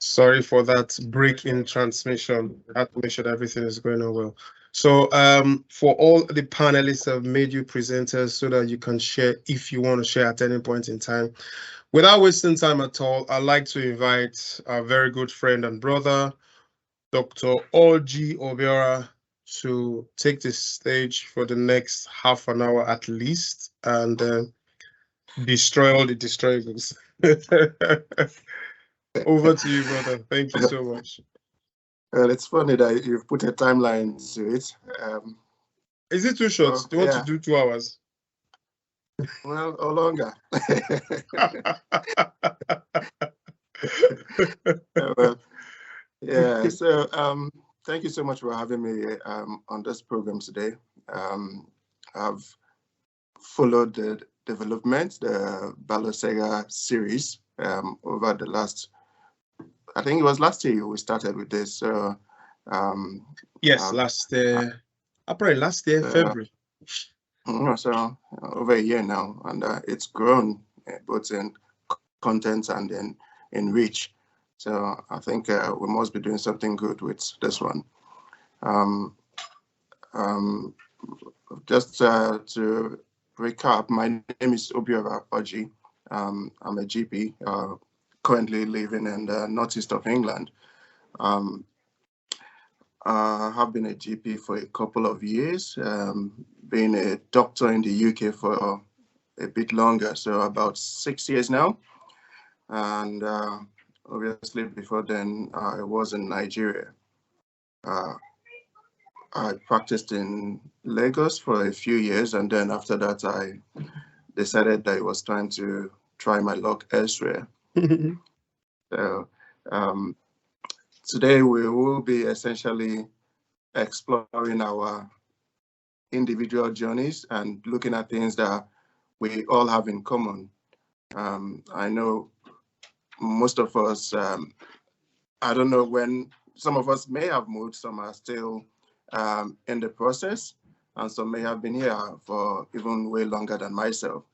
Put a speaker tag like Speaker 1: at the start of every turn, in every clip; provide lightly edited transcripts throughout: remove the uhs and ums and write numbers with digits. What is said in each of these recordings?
Speaker 1: Sorry for that break in transmission. I have to make sure that everything is going on well. So, for all the panelists have made you presenters so that you can share if you want to share at any point in time. Without wasting time at all, I'd like to invite our very good friend and brother, Dr. Orji Obiora, to take the stage for the next half an hour at least and destroy all the distractions. Over to you, brother. Thank you so much.
Speaker 2: Well, it's funny that you've put a timeline to it.
Speaker 1: Is it too short?
Speaker 2: So
Speaker 1: Do you want to
Speaker 2: yeah,
Speaker 1: do 2 hours?
Speaker 2: well, or longer. Well, yeah. So thank you so much for having me on this program today. I've followed the development, the Balenciaga series over the last. I think it was last year we started with this. So
Speaker 1: Yes, last April, last year, February.
Speaker 2: So over a year now, and it's grown both in content and in reach. So I think we must be doing something good with this one. Um, um, just to recap, my name is Obiora Oji. I'm a GP, currently living in the northeast of England. Um, I have been a GP for a couple of years, being a doctor in the UK for a bit longer, so about 6 years now. And obviously, before then, I was in Nigeria. Uh, I practiced in Lagos for a few years, and then after that, I decided that it was time to try my luck elsewhere. So um, today, we will be essentially exploring our individual journeys and looking at things that we all have in common. I know most of us, I don't know when some of us may have moved, some are still in the process, and some may have been here for even way longer than myself.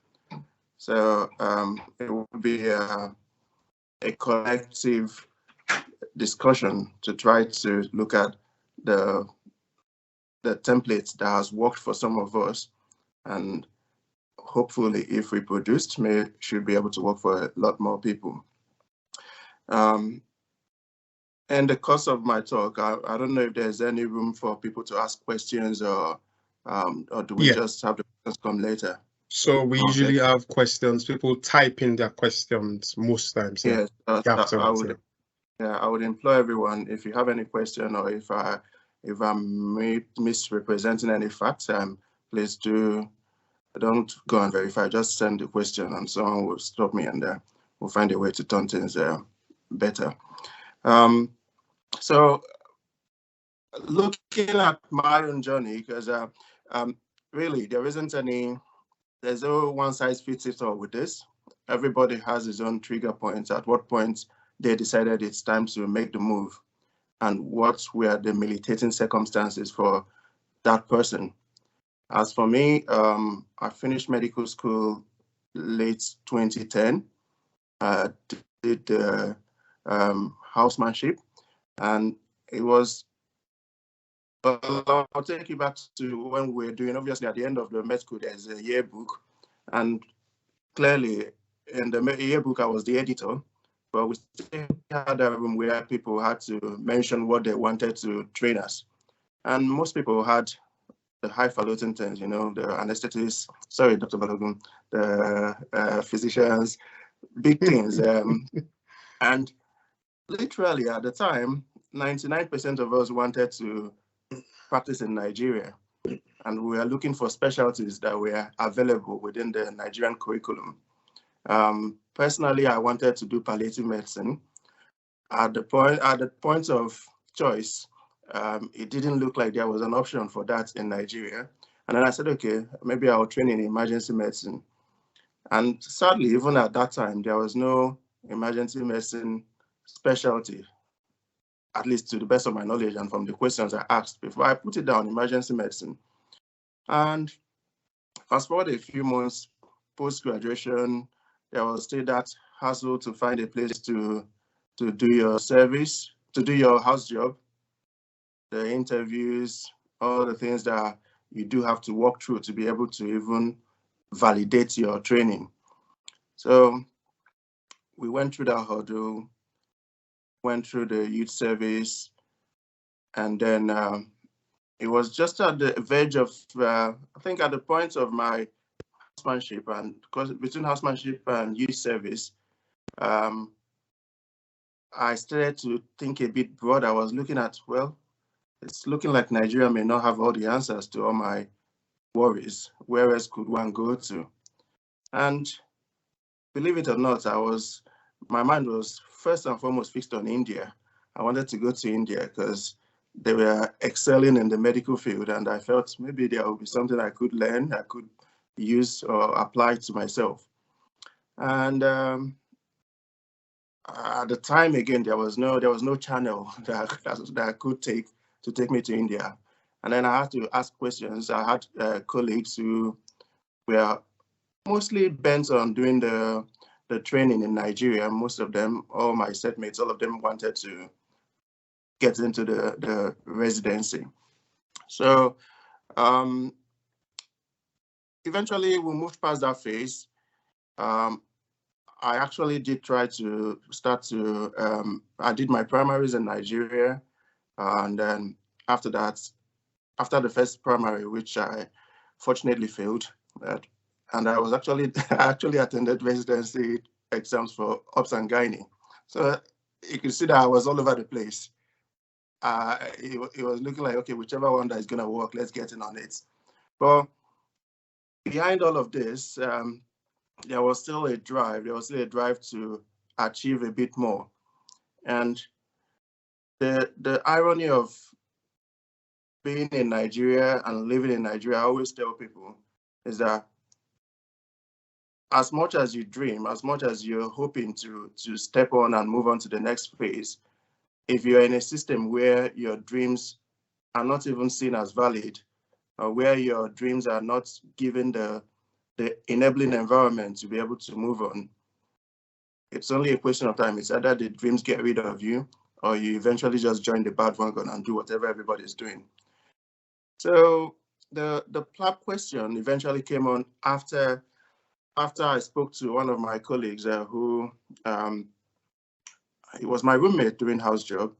Speaker 2: So it will be a collective discussion to try to look at the the template that has worked for some of us, and hopefully, if reproduced, should be able to work for a lot more people. In the course of my talk, I don't know if there's any room for people to ask questions, or do we just have the questions come later?
Speaker 1: So we usually have questions. People type in their questions most times.
Speaker 2: Yes, I would implore everyone, if you have any question, or if I'm misrepresenting any facts, please don't go and verify. Just send the question, and someone will stop me, and we'll find a way to turn things better. So, looking at my own journey, because really there's no one size fits it all with this. Everybody has his own trigger points. At what point they decided it's time to make the move, and what were the militating circumstances for that person. As for me, I finished medical school late 2010. Did housemanship, and it was. I'll take you back to when we were doing. Obviously, at the end of the med school, there's a yearbook, and clearly in the yearbook, I was the editor, but we still had a room where people had to mention what they wanted to train us, and most people had the highfalutin things, the anesthetists, sorry, Dr. Balogun, the physicians, big things. And literally at the time, 99% of us wanted to practice in Nigeria. And we were looking for specialties that were available within the Nigerian curriculum. Personally, I wanted to do palliative medicine. At the point of choice, it didn't look like there was an option for that in Nigeria. And then I said, okay, maybe I'll train in emergency medicine. And sadly, even at that time, there was no emergency medicine specialty, at least to the best of my knowledge and from the questions I asked before I put it down, emergency medicine. And fast forward a few months post-graduation, there was still that hassle to find a place to to do your service, to do your house job, the interviews, all the things that you do have to walk through to be able to even validate your training. So we went through that hurdle, went through the youth service, and then it was just at the verge of, I think at the point of my housemanship, and because between housemanship and youth service, I started to think a bit broad. I was looking at, well, it's looking like Nigeria may not have all the answers to all my worries. Where else could one go to? And believe it or not, my mind was first and foremost fixed on India. I wanted to go to India because they were excelling in the medical field, and I felt maybe there would be something I could learn, I could use or apply to myself. And at the time, again, there was no channel that I could take to take me to India. And then I had to ask questions. I had colleagues who were mostly bent on doing the training in Nigeria. Most of them, all my setmates, all of them wanted to get into the residency. So eventually we moved past that phase. I actually did try to start to, I did my primaries in Nigeria. And then after that, after the first primary, which I fortunately failed, and I was actually, I actually attended residency exams for obs and gynae. So you can see that I was all over the place. It was looking like, okay, whichever one that is going to work, let's get in on it. But behind all of this, there was still a drive. There was still a drive to achieve a bit more. And the irony of being in Nigeria and living in Nigeria, I always tell people, is that as much as you dream, as much as you're hoping to step on and move on to the next phase, if you're in a system where your dreams are not even seen as valid, or where your dreams are not given the enabling environment to be able to move on, it's only a question of time. It's either the dreams get rid of you, or you eventually just join the bandwagon and do whatever everybody's doing. So the PLAB question eventually came on after I spoke to one of my colleagues who he was my roommate doing house job.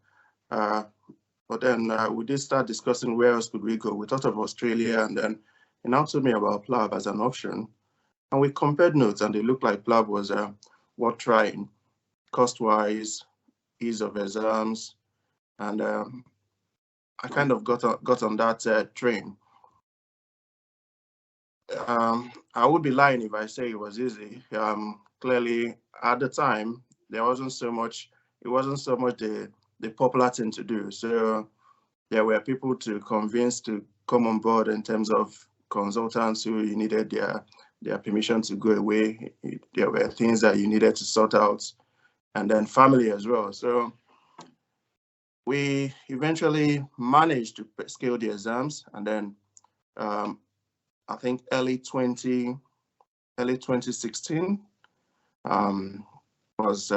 Speaker 2: But then we did start discussing where else could we go. We thought of Australia, and then he now told me about PLAB as an option. And we compared notes, and it looked like PLAB was worth trying, cost-wise, ease of exams, and I kind of got on that train. I would be lying if I say it was easy. Clearly, at the time, there wasn't so much. It wasn't so much the popular thing to do. So there were people to convince to come on board in terms of consultants who you needed their permission to go away. There were things that you needed to sort out, and then family as well. So we eventually managed to scale the exams, and then I think early 2016 was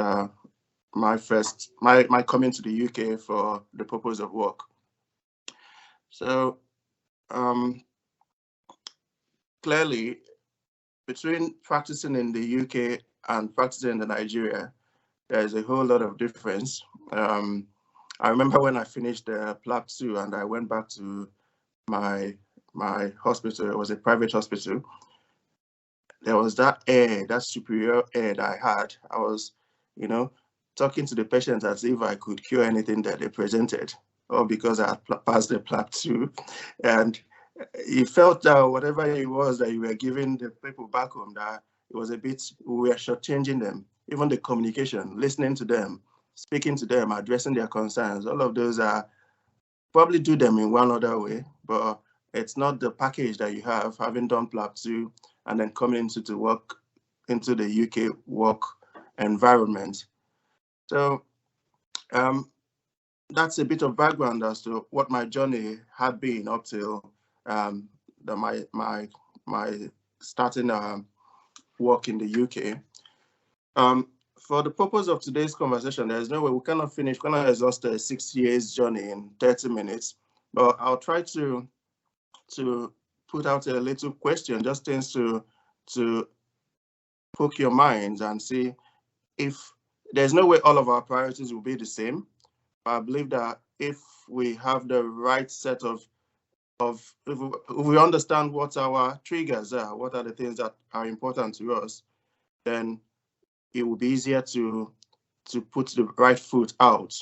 Speaker 2: my coming to the UK for the purpose of work. So clearly, between practicing in the UK and practicing in Nigeria, there's a whole lot of difference. I remember when I finished the PLAB 2 and I went back to my hospital. It was a private hospital. There was that air, that superior air that I had. I was, talking to the patients as if I could cure anything that they presented, or because I had passed the PLAB 2. And you felt that whatever it was that you were giving the people back home, that it was a bit, we were shortchanging them. Even the communication, listening to them, speaking to them, addressing their concerns, all of those are probably do them in one other way, but it's not the package that you have, having done PLAB 2 and then coming into the UK work environment. So that's a bit of background as to what my journey had been up till my starting work in the UK. for the purpose of today's conversation, there's no way we cannot exhaust a 6 years journey in 30 minutes. But I'll try to put out a little question, just things to poke your minds and see if there's no way all of our priorities will be the same. I believe that if we have the right set of if we understand what our triggers are, what are the things that are important to us, then it will be easier to put the right foot out.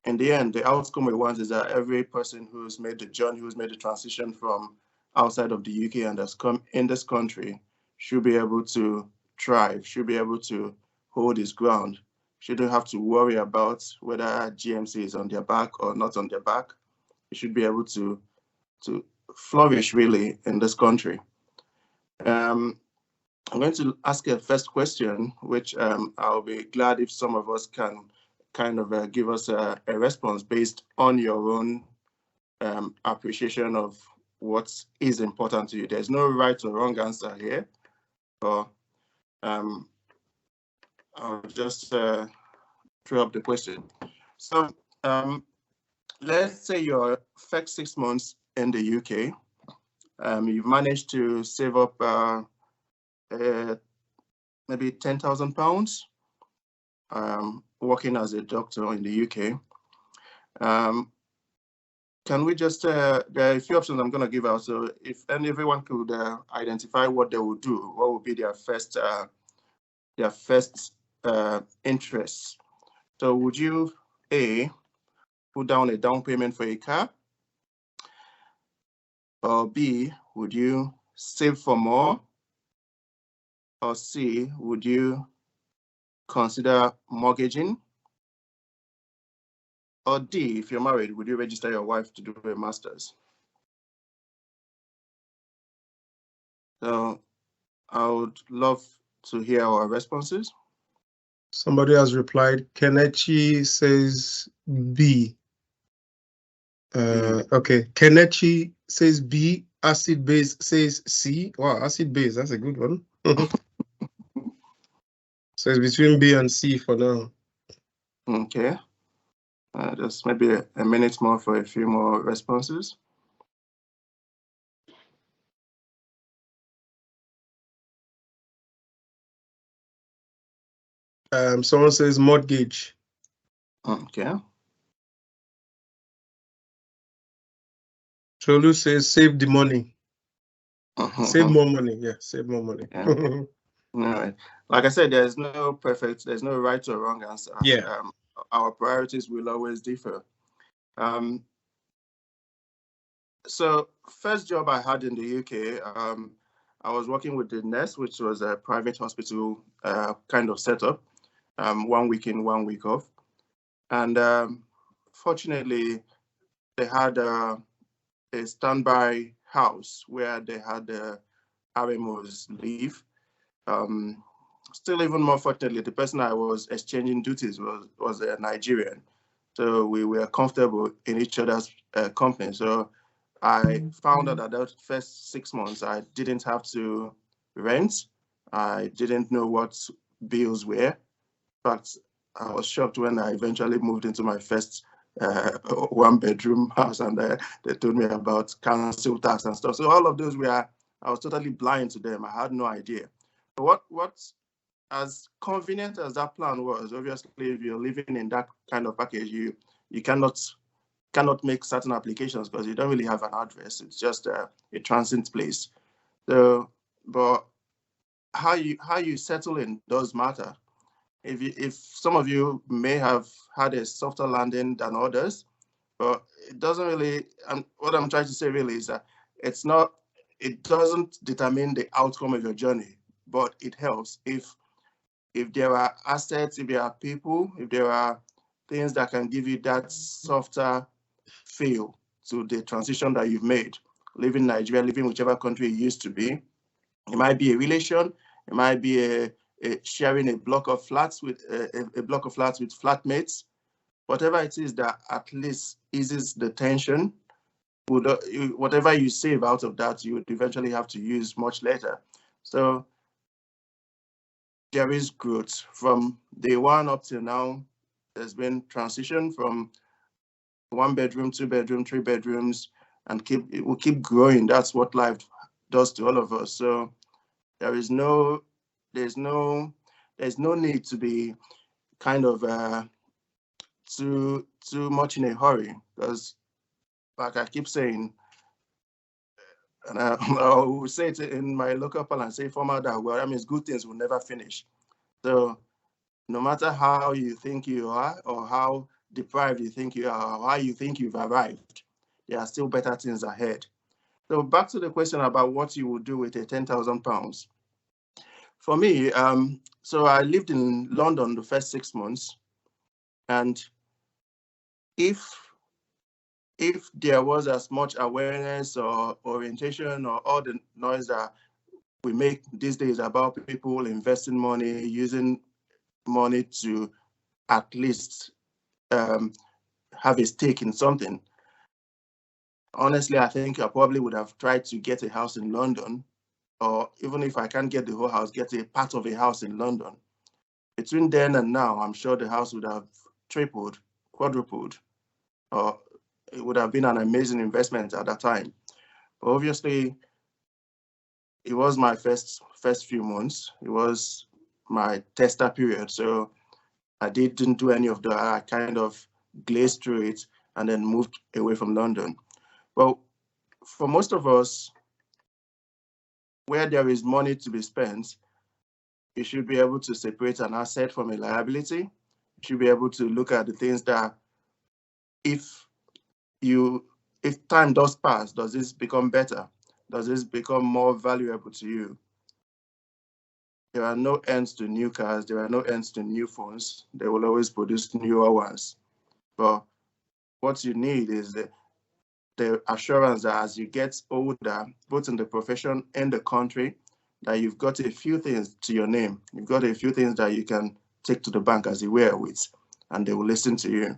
Speaker 2: In the end, the outcome we want is that every person who's made the journey, who's made the transition from outside of the UK and has come in this country should be able to thrive, should be able to hold his ground, shouldn't have to worry about whether GMC is on their back or not on their back. He should be able to flourish really in this country. I'm going to ask a first question, which I'll be glad if some of us can kind of give us a response based on your own appreciation of what is important to you. There's no right or wrong answer here, but I'll just throw up the question. So let's say your first 6 months in the UK, you've managed to save up maybe £10,000 working as a doctor in the UK. Can we just, there are a few options I'm going to give out. So if everyone could identify what they would do, what would be their first interests? So would you, A, put down a down payment for a car? Or B, would you save for more? Or C, would you consider mortgaging? Or D, if you're married, would you register your wife to do a master's? So I would love to hear our responses.
Speaker 1: Somebody has replied. Kenichi says B. Okay, Kenichi says B. Acid base says C. Wow, acid base, that's a good one. So it's between B and C for now.
Speaker 2: Okay. Just maybe a minute more for a few more responses.
Speaker 1: Someone says mortgage.
Speaker 2: Okay.
Speaker 1: Cholu says save the money. Save more money. Yeah, save more money.
Speaker 2: Yeah. All right. Like I said, there's no right or wrong answer.
Speaker 1: Yeah.
Speaker 2: Our priorities will always differ. So first job I had in the UK, I was working with the Nest, which was a private hospital kind of setup, 1 week in, 1 week off. And fortunately, they had a standby house where they had the RMOs live. Still, even more fortunately, the person I was exchanging duties was a Nigerian. So we were comfortable in each other's company. So I found out that those first 6 months, I didn't have to rent. I didn't know what bills were. In fact, I was shocked when I eventually moved into my first 1-bedroom house, and they told me about council tax and stuff. So all of those I was totally blind to them. I had no idea. But what as convenient as that plan was, obviously, if you're living in that kind of package, you cannot make certain applications because you don't really have an address. It's just a transit place. So, but how you settle in does matter. If some of you may have had a softer landing than others, but it doesn't really. And what I'm trying to say really is that it doesn't determine the outcome of your journey, but it helps if there are assets, if there are people, if there are things that can give you that softer feel to the transition that you've made, living in Nigeria, living whichever country you used to be. It might be a relation, it might be a sharing a block of flats with flatmates. Whatever it is that at least eases the tension, whatever you save out of that, you would eventually have to use much later. So there is growth. From day one up till now, there's been transition from 1 bedroom, 2 bedroom, 3 bedrooms, and it will keep growing. That's what life does to all of us. So there's no need to be kind of too much in a hurry, because like I keep saying, and I will say it in my local parlance, say formal that, well, that means good things will never finish. So no matter how you think you are, or how deprived you think you are, or how you think you've arrived, there are still better things ahead. So back to the question about what you would do with a £10,000. For me, so I lived in London the first 6 months, and if there was as much awareness or orientation or all the noise that we make these days about people investing money, using money to at least have a stake in something, honestly, I think I probably would have tried to get a house in London, or even if I can't get the whole house, get a part of a house in London. Between then and now, I'm sure the house would have tripled, quadrupled, or it would have been an amazing investment at that time. But obviously, it was my first few months. It was my tester period, so I didn't do any of that. I kind of glazed through it and then moved away from London. Well, for most of us, where there is money to be spent, you should be able to separate an asset from a liability. You should be able to look at the things that if time does pass, does this become better? Does this become more valuable to you? There are no ends to new cars. There are no ends to new phones. They will always produce newer ones. But what you need is the assurance that as you get older, both in the profession and the country, that you've got a few things to your name. You've got a few things that you can take to the bank as a wherewith, and they will listen to you.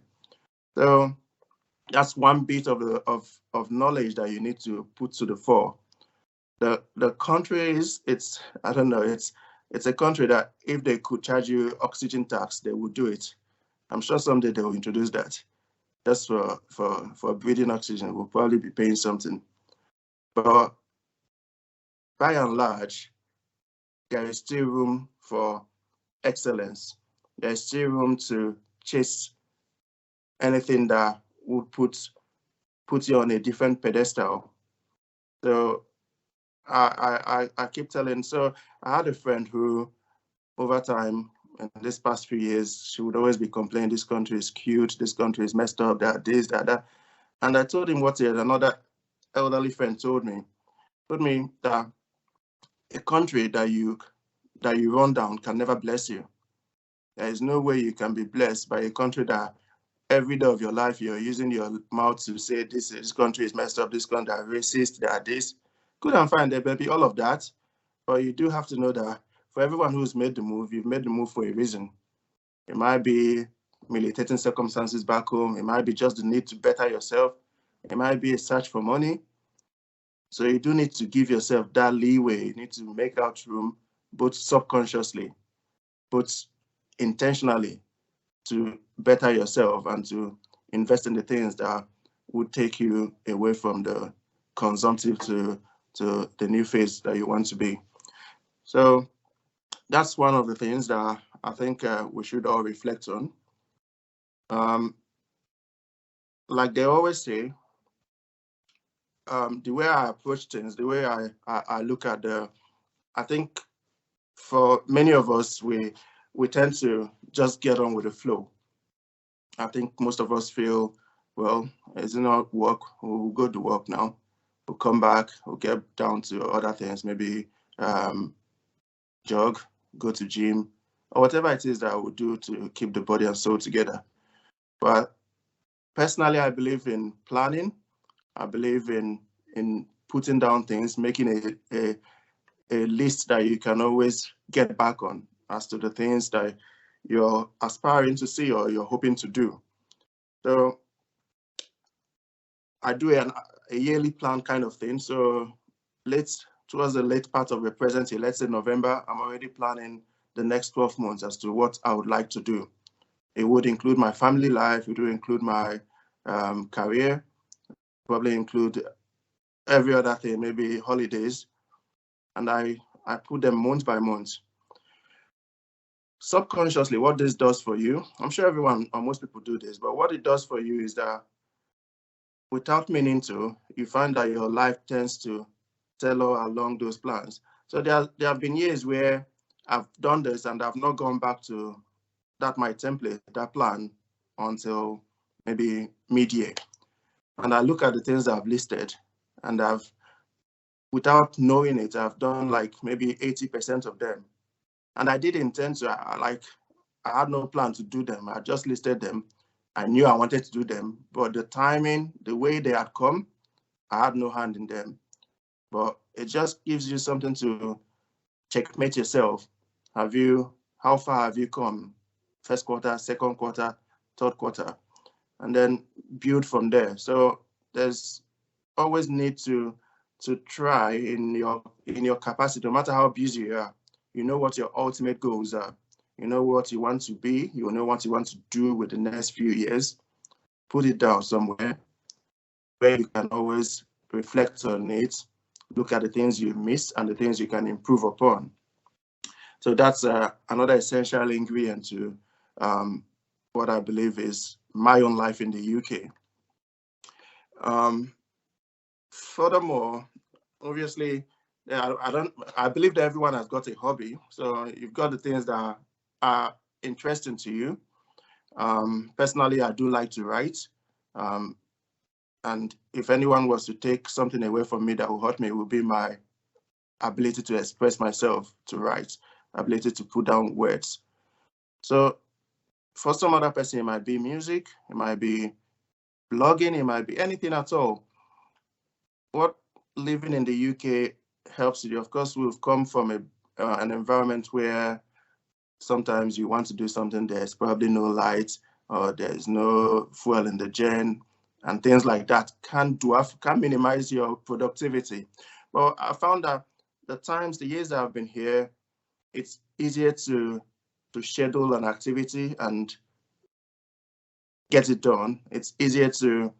Speaker 2: So that's one bit of knowledge that you need to put to the fore. The country is, it's, I don't know, it's a country that if they could charge you oxygen tax, they would do it. I'm sure someday they will introduce that. Just for breathing oxygen, we'll probably be paying something. But by and large, there is still room for excellence. There's still room to chase anything that would put you on a different pedestal. So I keep telling, so I had a friend who, over time, in this past few years, she would always be complaining, this country is cute, this country is messed up, that, this, that. And I told him what another elderly friend told me that a country that you run down can never bless you. There is no way you can be blessed by a country that every day of your life you're using your mouth to say this country is messed up, this country are racist, they are this. Good and fine, there may be all of that, but you do have to know that for everyone who's made the move, you've made the move for a reason. It might be militating circumstances back home. It might be just the need to better yourself. It might be a search for money. So you do need to give yourself that leeway. You need to make out room, both subconsciously, both intentionally, to better yourself and to invest in the things that would take you away from the consumptive to the new phase that you want to be. So that's one of the things that I think we should all reflect on. Like they always say, the way I approach things, the way I look at I think for many of us, we tend to just get on with the flow. I think most of us feel, well, it's not work, we'll go to work now. We'll come back, we'll get down to other things, maybe jog, go to gym, or whatever it is that I would do to keep the body and soul together. But personally, I believe in planning. I believe in putting down things, making a list that you can always get back on as to the things that you're aspiring to see or you're hoping to do. So I do a yearly plan kind of thing. So towards the late part of the present year, let's say November, I'm already planning the next 12 months as to what I would like to do. It would include my family life, it would include my career, probably include every other thing, maybe holidays. And I put them month by month. Subconsciously, what this does for you, I'm sure everyone or most people do this, but what it does for you is that without meaning to, you find that your life tends to tailor along those plans. So there have been years where I've done this and I've not gone back to my template, that plan, until maybe mid-year. And I look at the things I've listed, and without knowing it, I've done like maybe 80% of them. And I did intend to, I had no plan to do them. I just listed them. I knew I wanted to do them, but the timing, the way they had come, I had no hand in them. But it just gives you something to checkmate yourself. How far have you come? First quarter, second quarter, third quarter, and then build from there. So there's always need to try in your capacity, no matter how busy you are. You know what your ultimate goals are. You know what you want to be. You know what you want to do with the next few years. Put it down somewhere where you can always reflect on it, look at the things you missed and the things you can improve upon. So that's another essential ingredient to what I believe is my own life in the UK. Furthermore, obviously, I believe that everyone has got a hobby. So you've got the things that are interesting to you. Personally, I do like to write. And if anyone was to take something away from me that will hurt me, it would be my ability to express myself, to write, ability to put down words. So for some other person, it might be music, it might be blogging, it might be anything at all. What living in the UK helps you. Of course, we've come from an environment where sometimes you want to do something, there's probably no light, or there's no fuel in the gen, and things like that can minimize your productivity. But I found that the years that I've been here, it's easier to schedule an activity and get it done. It's easier to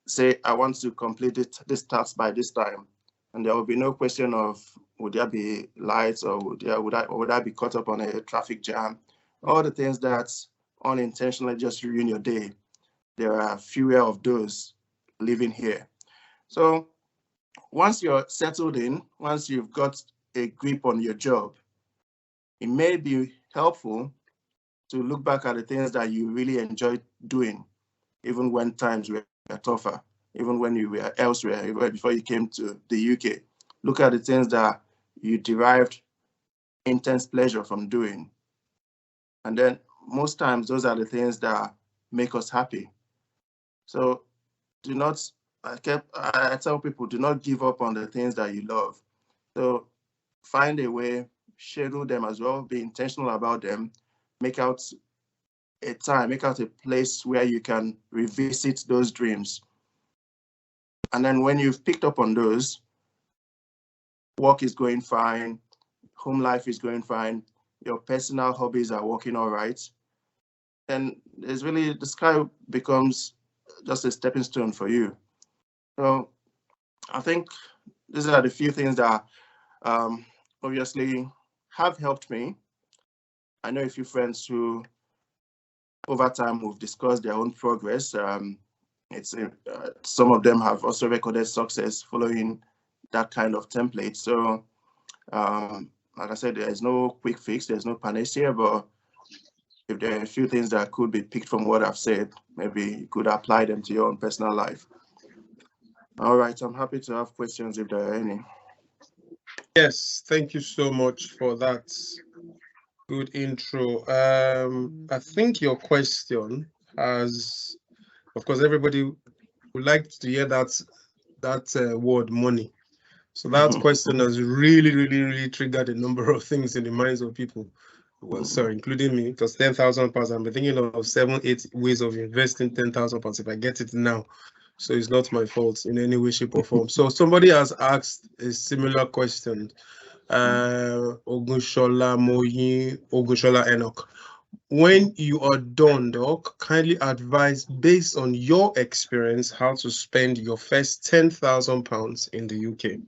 Speaker 2: say, I want to complete this task by this time. And there will be no question of, would there be lights, or would I be caught up on a traffic jam? All the things that unintentionally just ruin your day. There are fewer of those living here. So once you're settled in, once you've got a grip on your job, it may be helpful to look back at the things that you really enjoyed doing, even when times were tougher, even when you were elsewhere, even before you came to the UK. Look at the things that you derived intense pleasure from doing. And then most times, those are the things that make us happy. So do not, I tell people, do not give up on the things that you love. So find a way, schedule them as well, be intentional about them, make out a time, make out a place where you can revisit those dreams. And then when you've picked up on those, work is going fine, home life is going fine, your personal hobbies are working all right, then it's really, the sky becomes just a stepping stone for you. So I think these are the few things that obviously have helped me. I know a few friends who over time we've discussed their own progress. Some of them have also recorded success following that kind of template. So like I said, there's no quick fix, there's no panacea, but if there are a few things that could be picked from what I've said, maybe you could apply them to your own personal life. All right, I'm happy to have questions if there are any.
Speaker 1: Yes, thank you so much for that good intro. I think your question has, of course, everybody would like to hear that word money. So that question has really triggered a number of things in the minds of people. Well, sorry, including me, because £10,000. I'm thinking of 7-8 ways of investing £10,000 if I get it now. So it's not my fault in any way, shape, or form. So somebody has asked a similar question. Ogushola Moyi, Ogushola Enoch. When you are done, Doc, kindly advise based on your experience how to spend your first £10,000 in the UK.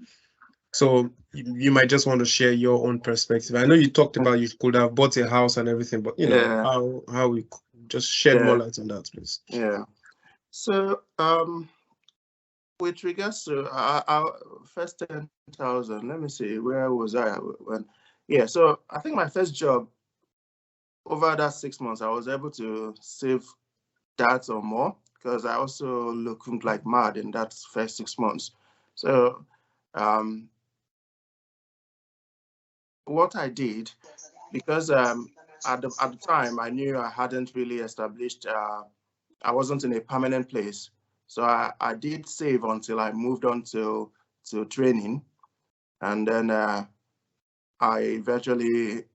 Speaker 1: So you might just want to share your own perspective. I know you talked about you could have bought a house and everything, but you know how we just shed more light on that, please.
Speaker 2: Yeah. So with regards to our first 10,000, let me see, where was I when? Yeah. So I think my first job over that 6 months, I was able to save that or more because I also looked like mad in that first 6 months. So what I did, because at the time I knew I hadn't really established, I wasn't in a permanent place. So I did save until I moved on to training. And then I eventually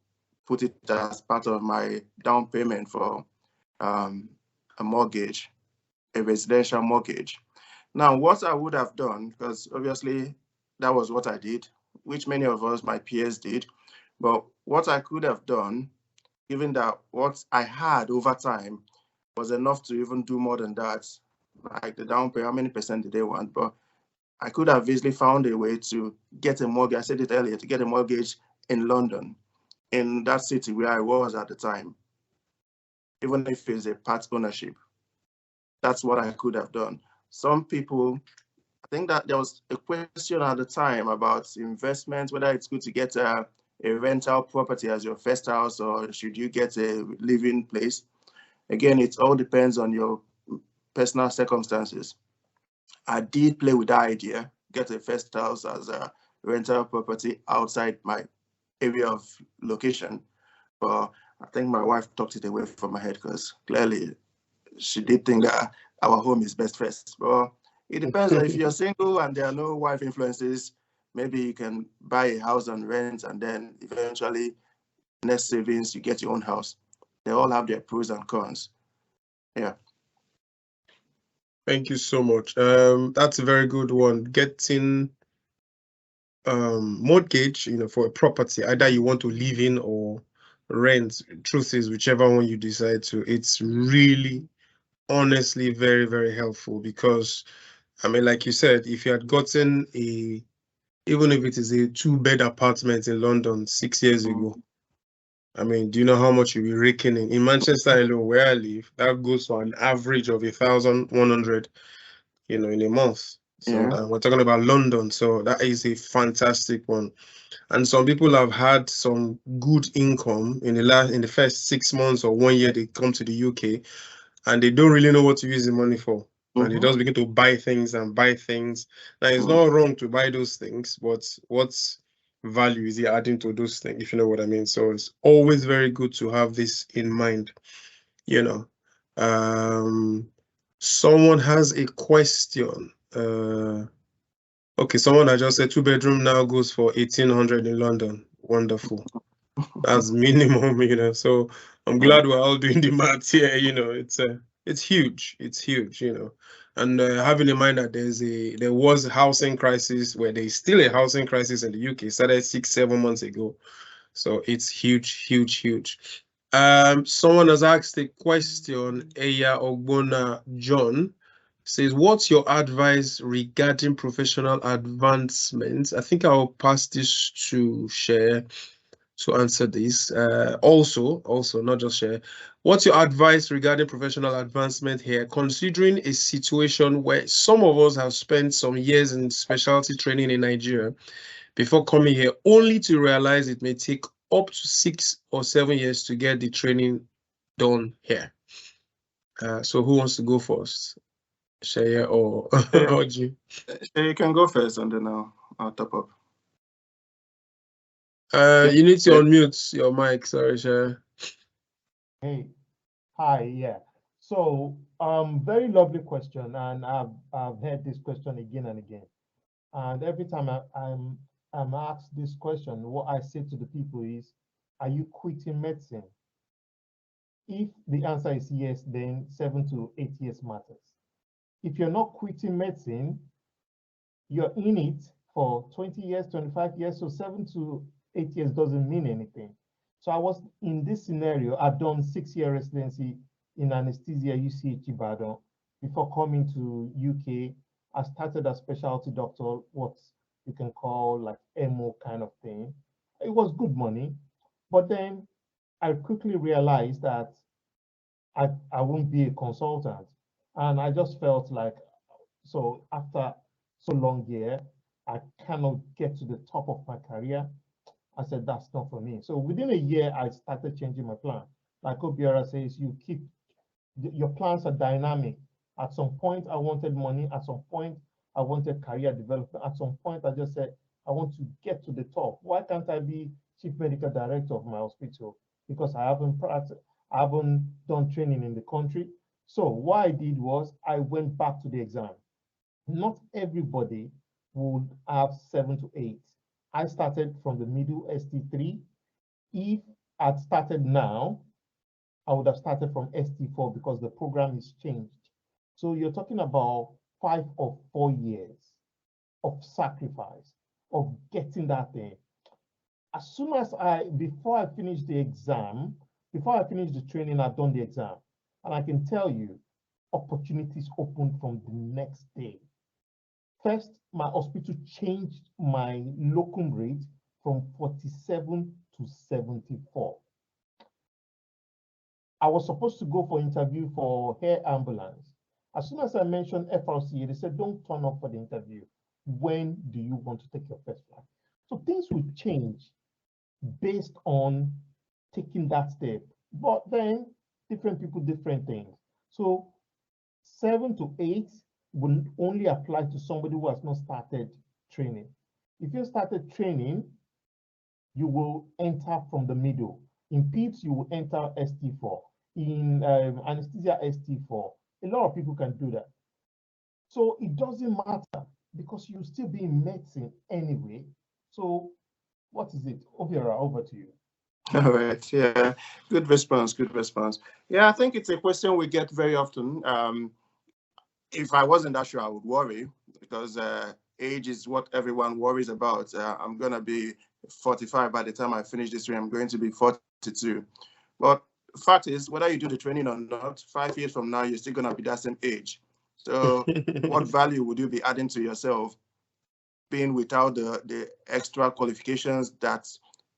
Speaker 2: put it as part of my down payment for a mortgage, a residential mortgage. Now, what I would have done, because obviously that was what I did, which many of us, my peers, did. But what I could have done, given that what I had over time was enough to even do more than that, like the down payment, how many percent did they want? But I could have easily found a way to get a mortgage. I said it earlier, to get a mortgage in London, in that city where I was at the time, even if it's a part ownership. That's what I could have done. Some people, I think that there was a question at the time about investment, whether it's good to get a rental property as your first house or should you get a living place. Again, it all depends on your personal circumstances. I did play with that idea, get a first house as a rental property outside my area of location. But I think my wife talked it away from my head because clearly she did think that our home is best first. But it depends. If you're single and there are no wife influences, maybe you can buy a house on rent and then eventually next savings, you get your own house. They all have their pros and cons. Yeah.
Speaker 1: Thank you so much. That's a very good one. Getting mortgage, you know, for a property, either you want to live in or rent. Truth is, whichever one you decide to, it's really, honestly, very, very helpful because, I mean, like you said, if you had gotten even if it is a 2-bed apartment in London 6 years ago, I mean, do you know how much you'll be raking in Manchester alone, where I live? That goes for an average of 1,100, you know, in a month. So we're talking about London. So that is a fantastic one. And some people have had some good income in the first 6 months or 1 year they come to the UK, and they don't really know what to use the money for. And they just begin to buy things and buy things. Now, it's not wrong to buy those things, but what value is he adding to those things, if you know what I mean? So it's always very good to have this in mind, you know. Someone has a question. Okay, someone that just said 2-bedroom now goes for 1,800 in London. Wonderful. That's minimum, you know. So I'm glad we're all doing the math here. You know, it's huge. It's huge, you know. And having in mind that there was a housing crisis where there's still a housing crisis in the UK. It started 6-7 months ago. So it's huge, huge, huge. Someone has asked a question. Eya Ogbona John says, "What's your advice regarding professional advancement?" I think I'll pass this to Share to answer this. Also, not just Share. What's your advice regarding professional advancement here, considering a situation where some of us have spent some years in specialty training in Nigeria before coming here, only to realize it may take up to 6 or 7 years to get the training done here? So who wants to go first? Shaya or Oji?
Speaker 2: You can go first and then I'll top up.
Speaker 1: You need to unmute your mic. Sorry, Shaya.
Speaker 3: Hey, hi, yeah. So, very lovely question, and I've heard this question again and again. And every time I'm asked this question, what I say to the people is, are you quitting medicine? If the answer is yes, then 7 to 8 years matters. If you're not quitting medicine, you're in it for 20 years, 25 years, so 7 to 8 years doesn't mean anything. So I was in this scenario. I'd done 6-year residency in anesthesia UCH Ibadan. Before coming to UK, I started as specialty doctor, what you can call like MO kind of thing. It was good money, but then I quickly realized that I won't be a consultant. And I just felt like, so after so long here, I cannot get to the top of my career. I said, that's not for me. So within a year, I started changing my plan. Like Obiora says, you keep, your plans are dynamic. At some point, I wanted money. At some point, I wanted career development. At some point, I just said, I want to get to the top. Why can't I be chief medical director of my hospital? Because I haven't practiced, I haven't done training in the country. So what I did was I went back to the exam. Not everybody would have 7 to 8. I started from the middle ST3. If I'd started now, I would have started from ST4 because the program is changed. So you're talking about 5 or 4 years of sacrifice, of getting that thing. As soon as before I finish the exam, before I finish the training, I've done the exam. And I can tell you, opportunities opened from the next day. First, my hospital changed my locum rate from 47 to 74. I was supposed to go for interview for air ambulance. As soon as I mentioned FRCA, they said, don't turn up for the interview. When do you want to take your first flight? So things will change based on taking that step. But then different people, different things. So 7 to 8 will only apply to somebody who has not started training. If you started training, you will enter from the middle. In PIPS, you will enter ST4. In anesthesia, ST4. A lot of people can do that. So it doesn't matter because you still be in medicine anyway. So what is it? Obiora, over to you.
Speaker 2: All right. Yeah. Good response. Good response. Yeah, I think it's a question we get very often. If I wasn't that sure, I would worry because age is what everyone worries about. I'm going to be 45 by the time I finish this year. I'm going to be 42. But the fact is, whether you do the training or not, 5 years from now, you're still going to be that same age. So what value would you be adding to yourself being without the extra qualifications that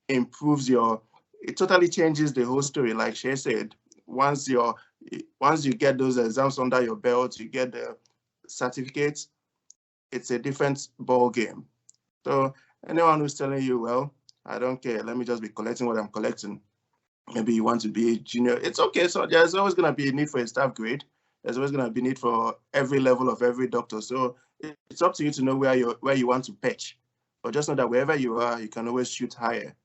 Speaker 2: improves it totally changes the whole story. Like Shay said, once you get those exams under your belt, you get the certificates, it's a different ball game. So anyone who's telling you, well, I don't care, let me just be collecting what I'm collecting. Maybe you want to be a junior, it's okay. So there's always going to be a need for a staff grade. There's always going to be need for every level of every doctor. So it's up to you to know where you want to pitch. But just know that wherever you are, you can always shoot higher.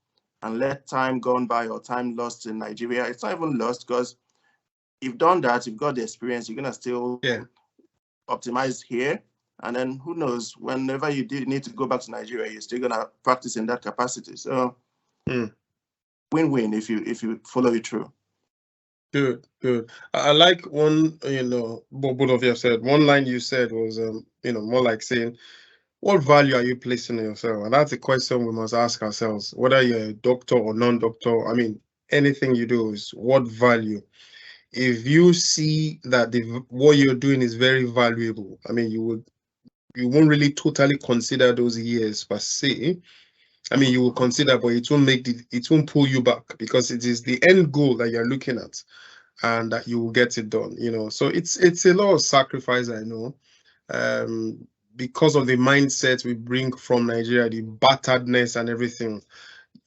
Speaker 2: And let time gone by or time lost in Nigeria, it's not even lost because you've done that, you've got the experience, you're gonna still optimize here. And then who knows, whenever you need to go back to Nigeria, you're still gonna practice in that capacity. So win-win if you follow it through.
Speaker 1: Good. I like one, both of you have said, one line you said was, more like saying, what value are you placing on yourself? And that's a question we must ask ourselves, whether you're a doctor or non-doctor. I mean, anything you do is what value. If you see that what you're doing is very valuable, I mean, you won't really totally consider those years per se. I mean, you will consider, but it won't pull you back because it is the end goal that you're looking at and that you will get it done, So it's a lot of sacrifice, I know. Because of the mindset we bring from Nigeria, the batteredness and everything,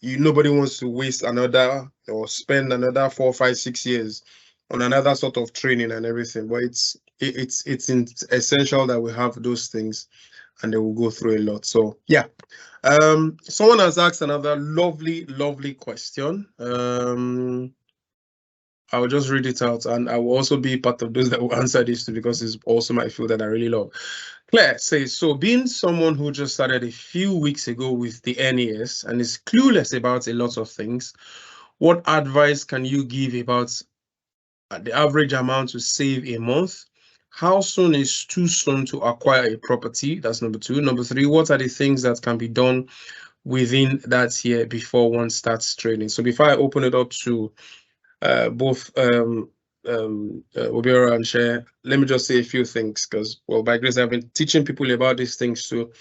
Speaker 1: nobody wants to waste another or spend another 4, 5, 6 years on another sort of training and everything. But it's essential that we have those things, and they will go through a lot. So yeah. Someone has asked another lovely question. I'll just read it out, and I will also be part of those that will answer this too, because it's also my field that I really love. Claire says, so being someone who just started a few weeks ago with the NES and is clueless about a lot of things, what advice can you give about the average amount to save a month? How soon is too soon to acquire a property? That's number 2. Number 3, what are the things that can be done within that year before one starts training. So before I open it up to both Obiora and Share, let me just say a few things because, well, by grace, I've been teaching people about these things too.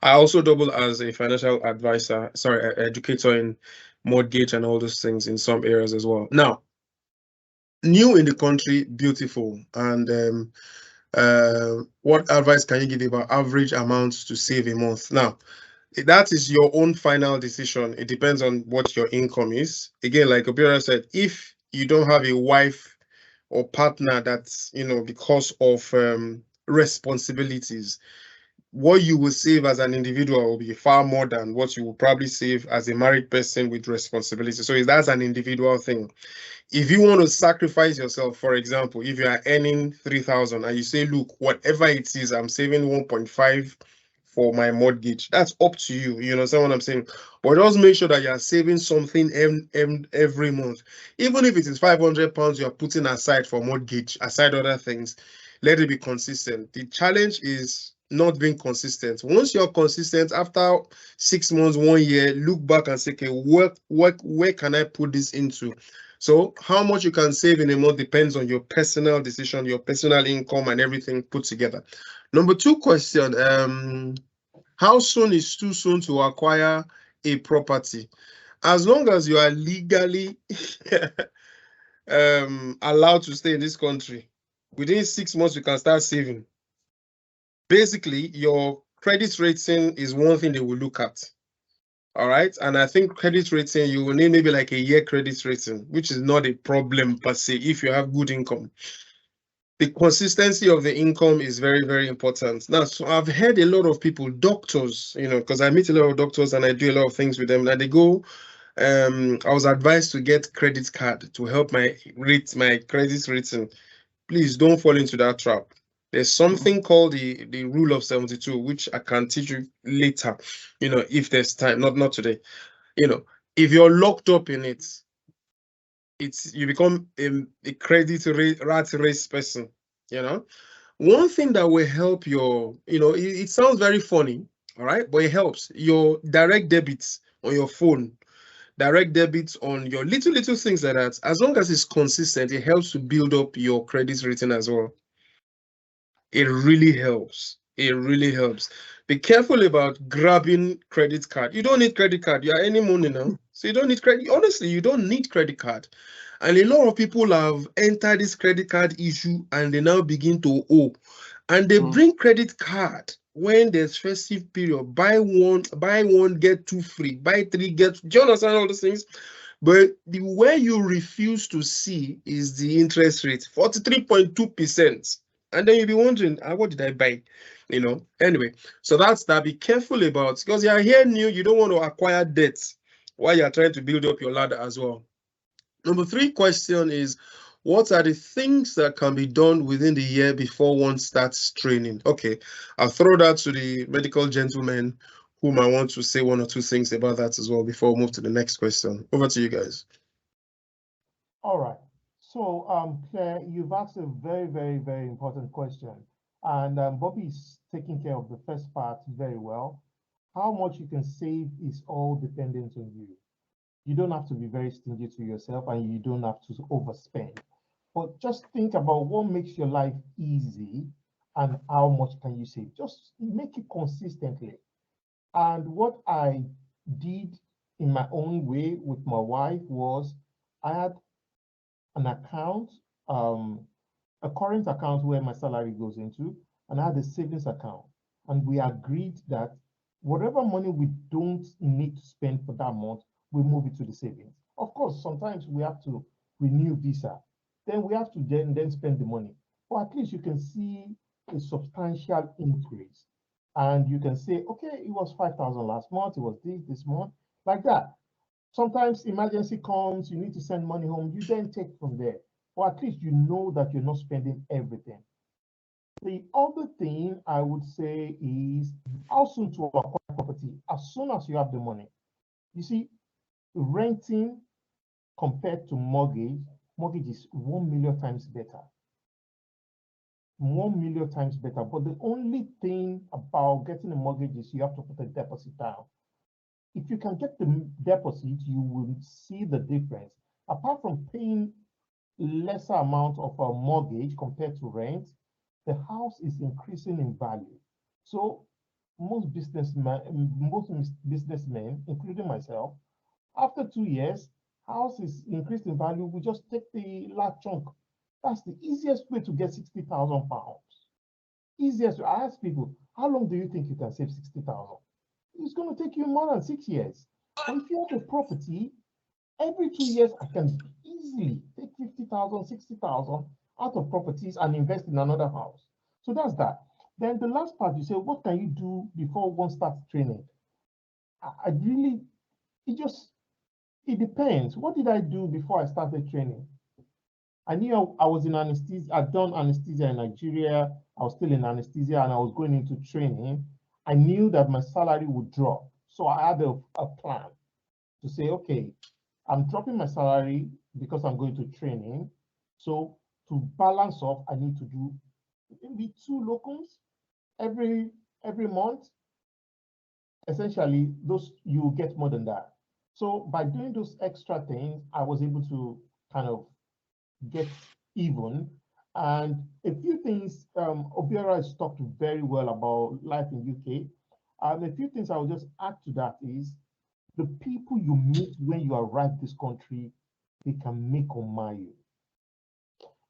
Speaker 1: I also double as a financial advisor, educator in mortgage and all those things in some areas as well. Now, new in the country, beautiful. And what advice can you give about average amounts to save a month? Now, that is your own final decision. It depends on what your income is. Again, like Obiora said, if you don't have a wife or partner that's, because of responsibilities, what you will save as an individual will be far more than what you will probably save as a married person with responsibility. So that's an individual thing. If you want to sacrifice yourself, for example, if you are earning 3,000 and you say, look, whatever it is, I'm saving 1.5 for my mortgage, that's up to you. You understand what I'm saying? But just make sure that you're saving something every month. Even if it is £500 you're putting aside for mortgage, aside other things, let it be consistent. The challenge is not being consistent. Once you're consistent, after 6 months, 1 year, look back and say, okay, where can I put this into? So how much you can save in a month depends on your personal decision, your personal income, and everything put together. Number 2 question, how soon is too soon to acquire a property? As long as you are legally allowed to stay in this country, within 6 months, you can start saving. Basically, your credit rating is one thing they will look at. All right. And I think credit rating, you will need maybe like a year credit rating, which is not a problem per se if you have good income. The consistency of the income is very, very important. Now, so I've heard a lot of people, doctors, because I meet a lot of doctors and I do a lot of things with them. And they go, I was advised to get credit card to help my credit rating. Please don't fall into that trap. There's something called the rule of 72, which I can teach you later, if there's time, not today. If you're locked up in it, you become a rat race person. One thing that will help it sounds very funny, all right, but it helps your direct debits on your phone, direct debits on your little things like that. As long as it's consistent, it helps to build up your credit rating as well. It really helps. It really helps. Be careful about grabbing credit card. You don't need credit card. You are earning money now. So you don't need credit. Honestly, you don't need credit card. And a lot of people have entered this credit card issue and they now begin to owe. And they bring credit card when there's festive period. Buy one, get 2 free. Buy 3, get. Do you understand all those things? But the way you refuse to see is the interest rate, 43.2%. And then you'll be wondering, what did I buy? Anyway, so that's that. Be careful about, because you are here new, you don't want to acquire debt while you're trying to build up your ladder as well. Number 3 question is, what are the things that can be done within the year before one starts training? Okay, I'll throw that to the medical gentleman whom I want to say 1 or 2 things about that as well before we move to the next question. Over to you guys.
Speaker 3: All right. So, Claire, you've asked a very, very, very important question. And Bobby's taking care of the first part very well. How much you can save is all dependent on you. You don't have to be very stingy to yourself and you don't have to overspend. But just think about what makes your life easy and how much can you save. Just make it consistently. And what I did in my own way with my wife was I had an account, a current account where my salary goes into, and I had a savings account. And we agreed that whatever money we don't need to spend for that month, we move it to the savings. Of course, sometimes we have to renew visa. Then we have to then spend the money. But at least you can see a substantial increase. And you can say, okay, it was 5,000 last month, it was this month, like that. Sometimes emergency comes, you need to send money home, you then take from there. Or at least you know that you're not spending everything. The other thing I would say is how soon to acquire property. As soon as you have the money. You see, renting compared to mortgage is 1 million times better. 1 million times better. But the only thing about getting a mortgage is you have to put a deposit down. if you can get the deposit, you will see the difference. Apart from paying lesser amount of a mortgage compared to rent, the house is increasing in value. So most businessmen, including myself, after 2 years, house is increased in value. We just take the large chunk. That's the easiest way to get 60,000 pounds. Easiest. I ask people, how long do you think you can save 60,000? It's going to take you more than 6 years. But if you have a property, every 2 years, I can easily take 50,000, 60,000 out of properties and invest in another house. So that's that. Then the last part, you say, what can you do before one starts training? I really, it depends. What did I do before I started training? I knew I was in anesthesia. I'd done anesthesia in Nigeria. I was still in anesthesia and I was going into training. I knew that my salary would drop. So I had a plan to say, okay, I'm dropping my salary because I'm going to training. So to balance off, I need to do maybe 2 locums every month. Essentially, those you get more than that. So by doing those extra things, I was able to kind of get even. And a few things, Obiora has talked very well about life in UK. A few things I will just add to that is the people you meet when you arrive this country, they can make or mar you.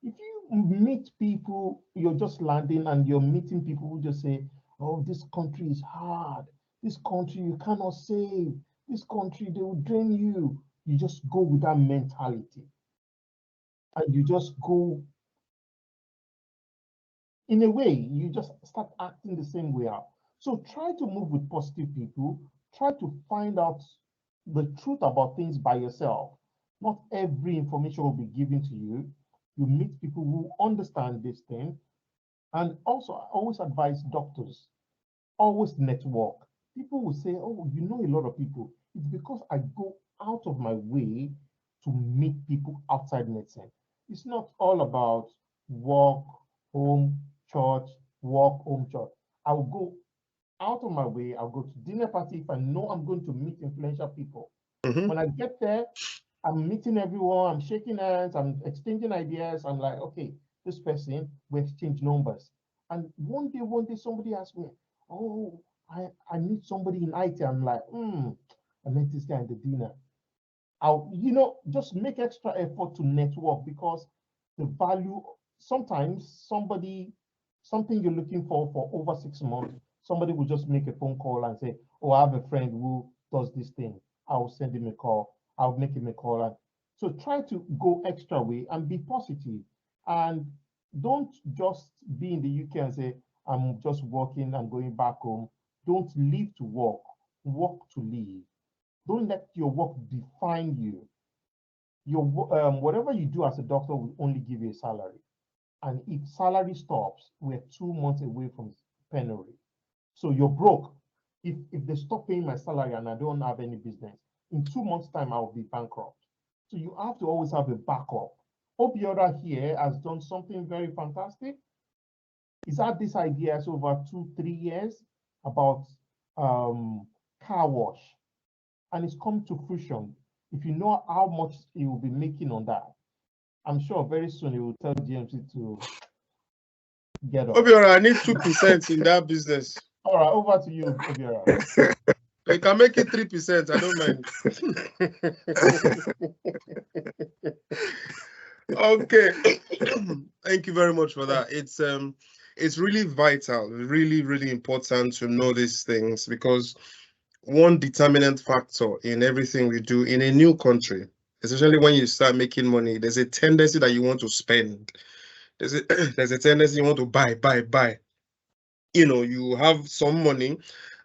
Speaker 3: If you meet people, you're just landing and you're meeting people who just say, oh, this country is hard. This country you cannot save. This country, they will drain you. You just go with that mentality. And you just go, in a way, you just start acting the same way out. So try to move with positive people. Try to find out the truth about things by yourself. Not every information will be given to you. You meet people who understand this thing. And also, I always advise doctors, always network. People will say, oh, you know a lot of people. It's because I go out of my way to meet people outside medicine. It's not all about work, home, church, work, home, church. I'll go out of my way. I'll go to dinner party if I know I'm going to meet influential people. When I get there, I'm meeting everyone, I'm shaking hands, I'm exchanging ideas. I'm like, okay, this person, we exchange numbers. And one day, somebody asked me, oh, I need somebody in IT. I'm like, I met this guy at the dinner. I'll, just make extra effort to network because the value, sometimes something you're looking for over 6 months, somebody will just make a phone call and say, oh, I have a friend who does this thing. I'll send him a call. I'll make him a call. And so try to go extra way and be positive. And don't just be in the UK and say, I'm just working and going back home. Don't live to work, work to live. Don't let your work define you. Your whatever you do as a doctor will only give you a salary. And if salary stops, we're 2 months away from penury. So you're broke. If they stop paying my salary and I don't have any business, in 2 months' time, I will be bankrupt. So you have to always have a backup. Obiora here has done something very fantastic. He's had this idea over 2-3 years about car wash, and it's come to fruition. If you know how much he will be making on that, I'm sure very soon he will tell GMC to get up.
Speaker 1: Obiora, I need 2% in that business.
Speaker 3: All right, over to you, Obiora.
Speaker 1: I can make it 3%. I don't mind. Okay. Thank you very much for that. It's really vital, really, really important to know these things because one determinant factor in everything we do in a new country, especially when you start making money, there's a tendency that you want to spend. There's a tendency you want to buy. You have some money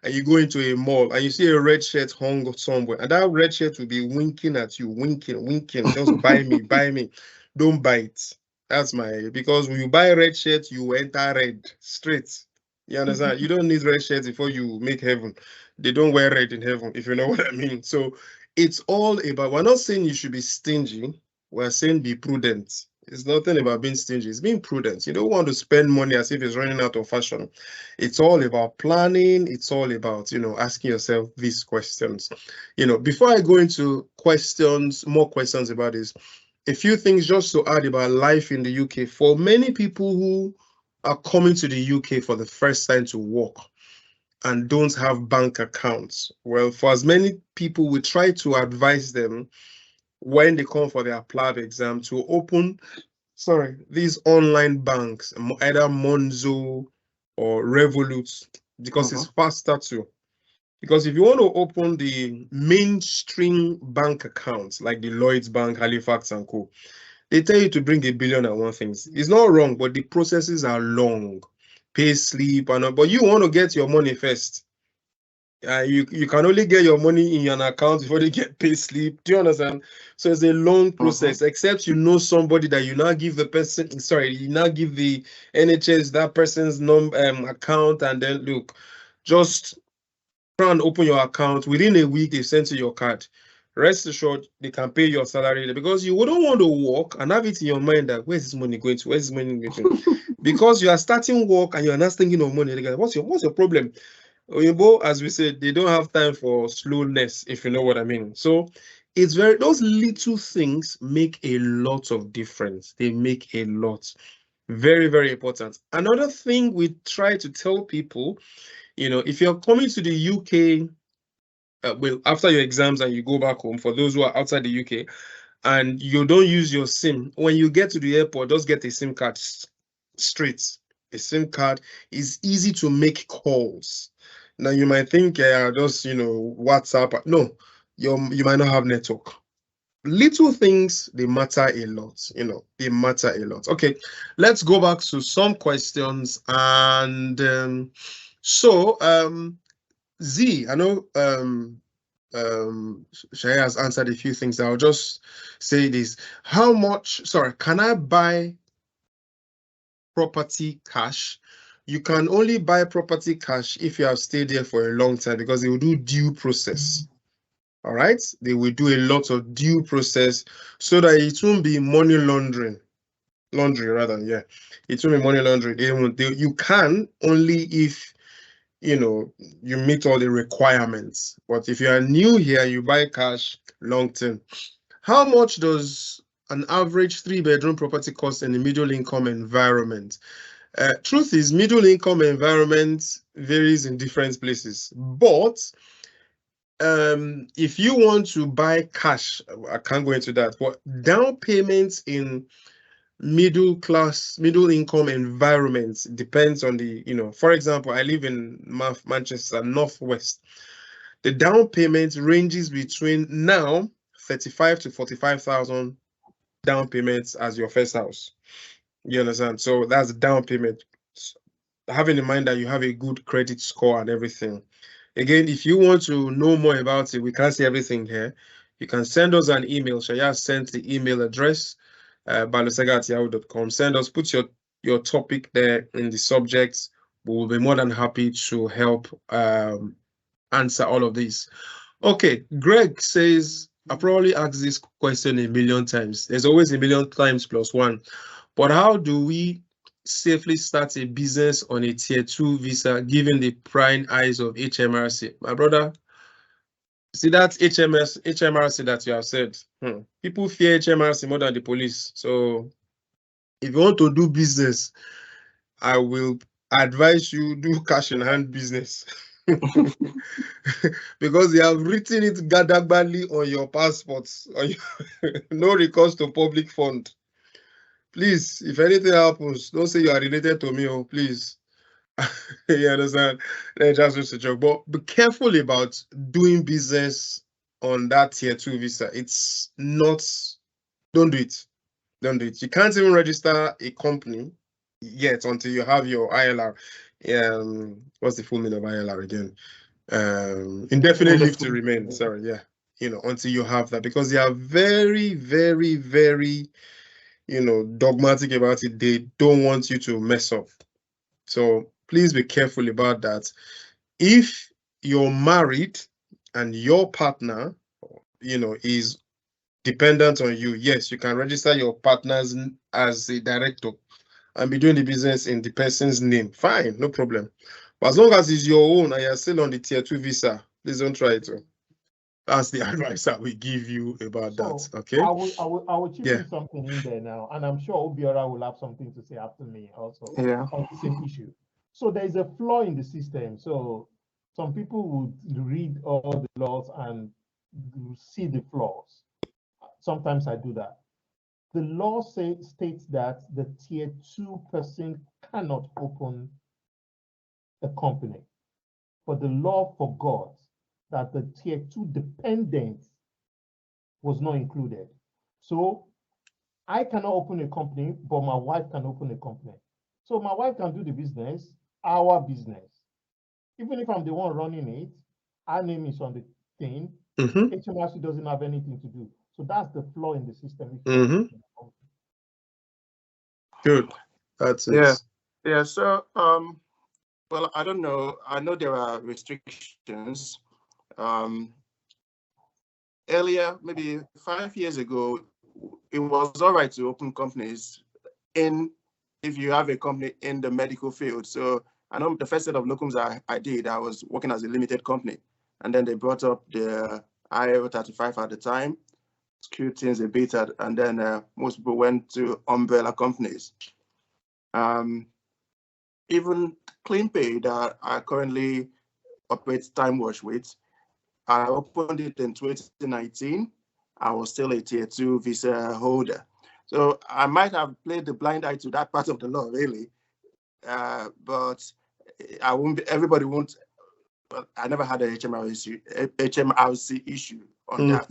Speaker 1: and you go into a mall and you see a red shirt hung somewhere, and that red shirt will be winking at you, winking, just buy me. Don't buy it. That's because when you buy a red shirt, you enter red straight. You understand? You don't need red shirts before you make heaven. They don't wear red in heaven, if you know what I mean. So it's all about, we're not saying you should be stingy. We're saying be prudent. It's nothing about being stingy. It's being prudent. You don't want to spend money as if it's running out of fashion. It's all about planning. It's all about, asking yourself these questions. Before I go into more questions about this, a few things just to add about life in the UK. For many people who are coming to the UK for the first time to work and don't have bank accounts, well, for as many people, we try to advise them when they come for their PLAB exam to open, these online banks, either Monzo or Revolut, because it's faster too. Because if you want to open the mainstream bank accounts like the Lloyds Bank, Halifax and Co., they tell you to bring 1 billion and one things. It's not wrong, but the processes are long. Pay slip and all, but you want to get your money first. You can only get your money in an account before they get pay slip. Do you understand? So it's a long process, except you know somebody that you now give the person, you now give the NHS that person's account, and then look, just try and open your account. Within a week, they send you your card. Rest assured, they can pay your salary because you wouldn't want to work and have it in your mind that where's this money going to? Where's this money going to? Because you are starting work and you are not thinking of money. What's your problem? Oyinbo, as we said, they don't have time for slowness, if you know what I mean. So it's those little things make a lot of difference. They make a lot. Very, very important. Another thing we try to tell people, if you're coming to the UK, after your exams and you go back home, for those who are outside the UK, and you don't use your SIM, when you get to the airport, just get a SIM card straight. A SIM card is easy to make calls. Now you might think just WhatsApp. No, you might not have network. Little things, they matter a lot. They matter a lot. Okay, let's go back to some questions. And Z, I know Shaya has answered a few things. I'll just say this. Can I buy property cash? You can only buy property cash if you have stayed there for a long time, because they will do due process. All right, they will do a lot of due process so that it won't be money laundering. It won't be money laundering. You can only if you meet all the requirements. But if you are new here, you buy cash long term. How much does an average 3-bedroom property cost in the middle income environment? Truth is, middle income environment varies in different places. But if you want to buy cash, I can't go into that. But down payments in middle income environments depends on the, for example, I live in Manchester, Northwest. The down payment ranges between now 35 to 45,000 down payments as your first house. You understand? So that's the down payment. Having in mind that you have a good credit score and everything. Again, if you want to know more about it, we can't see everything here. You can send us an email. Shaya sent the email address, balosega@yahoo.com. Put your topic there in the subjects. We will be more than happy to help answer all of these. Okay, Greg says, I probably asked this question 1,000,000 times. There's always 1,000,000 times plus one. But how do we safely start a business on a tier 2 visa given the prying eyes of HMRC? My brother, see that HMRC that you have said. People fear HMRC more than the police. So if you want to do business, I will advise you do cash in hand business. Because they have written it gadagbali on your passports. No recourse to public fund. Please, if anything happens, don't say you are related to me, please. You understand? That's just a joke. But be careful about doing business on that tier 2 visa. It's not, don't do it. Don't do it. You can't even register a company yet until you have your ILR. What's the full meaning of ILR again? Indefinite leave to remain. Sorry, yeah. Until you have that, because they are very, very, very, dogmatic about it. They don't want you to mess up. So please be careful about that. If you're married and your partner, is dependent on you, yes, you can register your partners as a director and be doing the business in the person's name. Fine, no problem. But as long as it's your own and you're still on the tier 2 visa, please don't try it. That's the advice that we give you about that. Okay.
Speaker 3: I will chip
Speaker 1: Yeah.
Speaker 3: in something in there now, and I'm sure Obiora will have something to say after me also on the same issue. So there is a flaw in the system. So some people would read all the laws and see the flaws. Sometimes I do that. The law states that the tier 2 person cannot open a company, but the law forgot that the tier 2 dependent was not included. So I cannot open a company, but my wife can open a company. So my wife can do the business, our business. Even if I'm the one running it, our name is on the thing. HMRC doesn't have anything to do. So that's the flaw in the system.
Speaker 1: Good. That's it.
Speaker 2: Yeah. So, well, I don't know. I know there are restrictions. Earlier, maybe 5 years ago, it was all right to open companies if you have a company in the medical field. So I know the first set of locums I did, I was working as a limited company. And then they brought up the IO 35 at the time, skewed things a bit, and then most people went to umbrella companies. Even CleanPay that I currently operate Time Watch with, I opened it in 2019. I was still a tier 2 visa holder. So I might have played the blind eye to that part of the law, really. But I won't be, everybody won't, I never had a HMRC issue on that.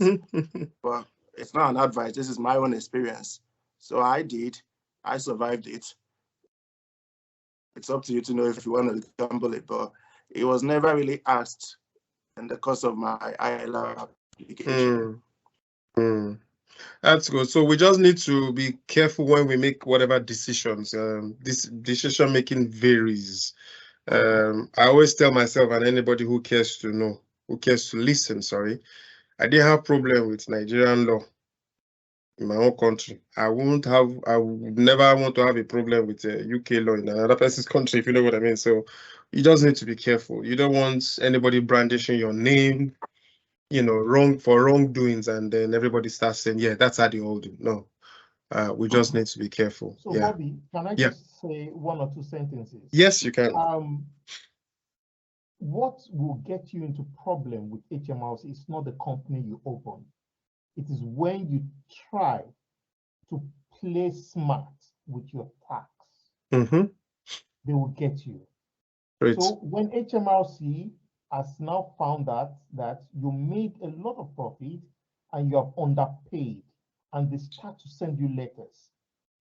Speaker 2: But it's not an advice. This is my own experience. So I survived it. It's up to you to know if you want to gamble it, but it was never really asked in the course of my ILR application.
Speaker 1: That's good. So we just need to be careful when we make whatever decisions. This decision making varies. I always tell myself and anybody who cares to know, who cares to listen, sorry, I didn't have problem with Nigerian law in my own country. I would never want to have a problem with UK law in another person's country, if you know what I mean. So you just need to be careful. You don't want anybody brandishing your name, for wrongdoings, and then everybody starts saying, yeah, that's how they all do. No, we just need to be careful.
Speaker 3: So Bobby, can I just say one or two sentences?
Speaker 1: Yes, you can.
Speaker 3: What will get you into problem with HMRC is not the company you open. It is when you try to play smart with your tax. They will get you. Great. So when HMRC has now found that you made a lot of profit and you have underpaid, and they start to send you letters,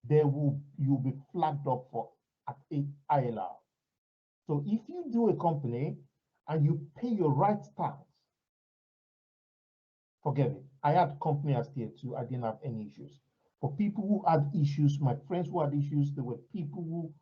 Speaker 3: you'll be flagged up for at ILR. So if you do a company and you pay your right tax, forget it. I had company as tier 2, I didn't have any issues. For people who had issues, my friends who had issues, there were people who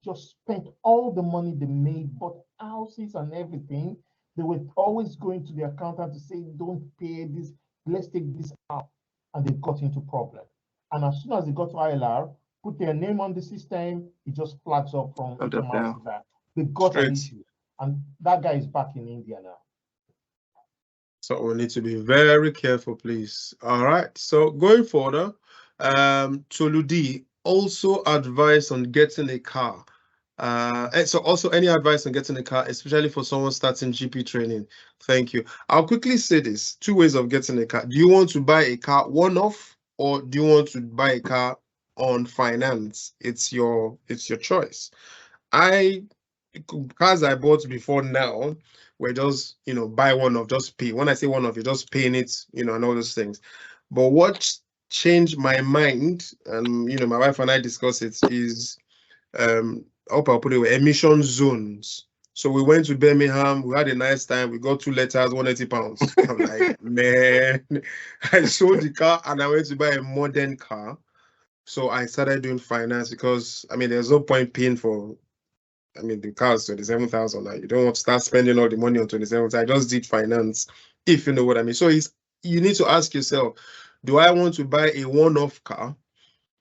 Speaker 3: just spent all the money they made, bought houses and everything. They were always going to the accountant to say, don't pay this, let's take this out. And they got into problem. And as soon as they got to ILR, put their name on the system, it just flags up from HMRC that they got an issue. And that guy is back in India now.
Speaker 1: So we need to be very careful, please. All right. So going further, Toludi, also advice on getting a car. And so also any advice on getting a car, especially for someone starting GP training. Thank you. I'll quickly say this: 2 ways of getting a car. Do you want to buy a car one-off, or do you want to buy a car on finance? It's your choice. Cars I bought before now were just, buy one off, just pay. When I say one off, you're just paying it, and all those things. But what changed my mind, and my wife and I discussed it, is I'll put it, emission zones. So we went to Birmingham, we had a nice time, we got 2 letters, 180 pounds. I'm like, man, I sold the car and I went to buy a modern car. So I started doing finance because, there's no point paying for, the car is 27,000 now. You don't want to start spending all the money on 27,000. I just did finance, if you know what I mean. So you need to ask yourself, Do I want to buy a one-off car?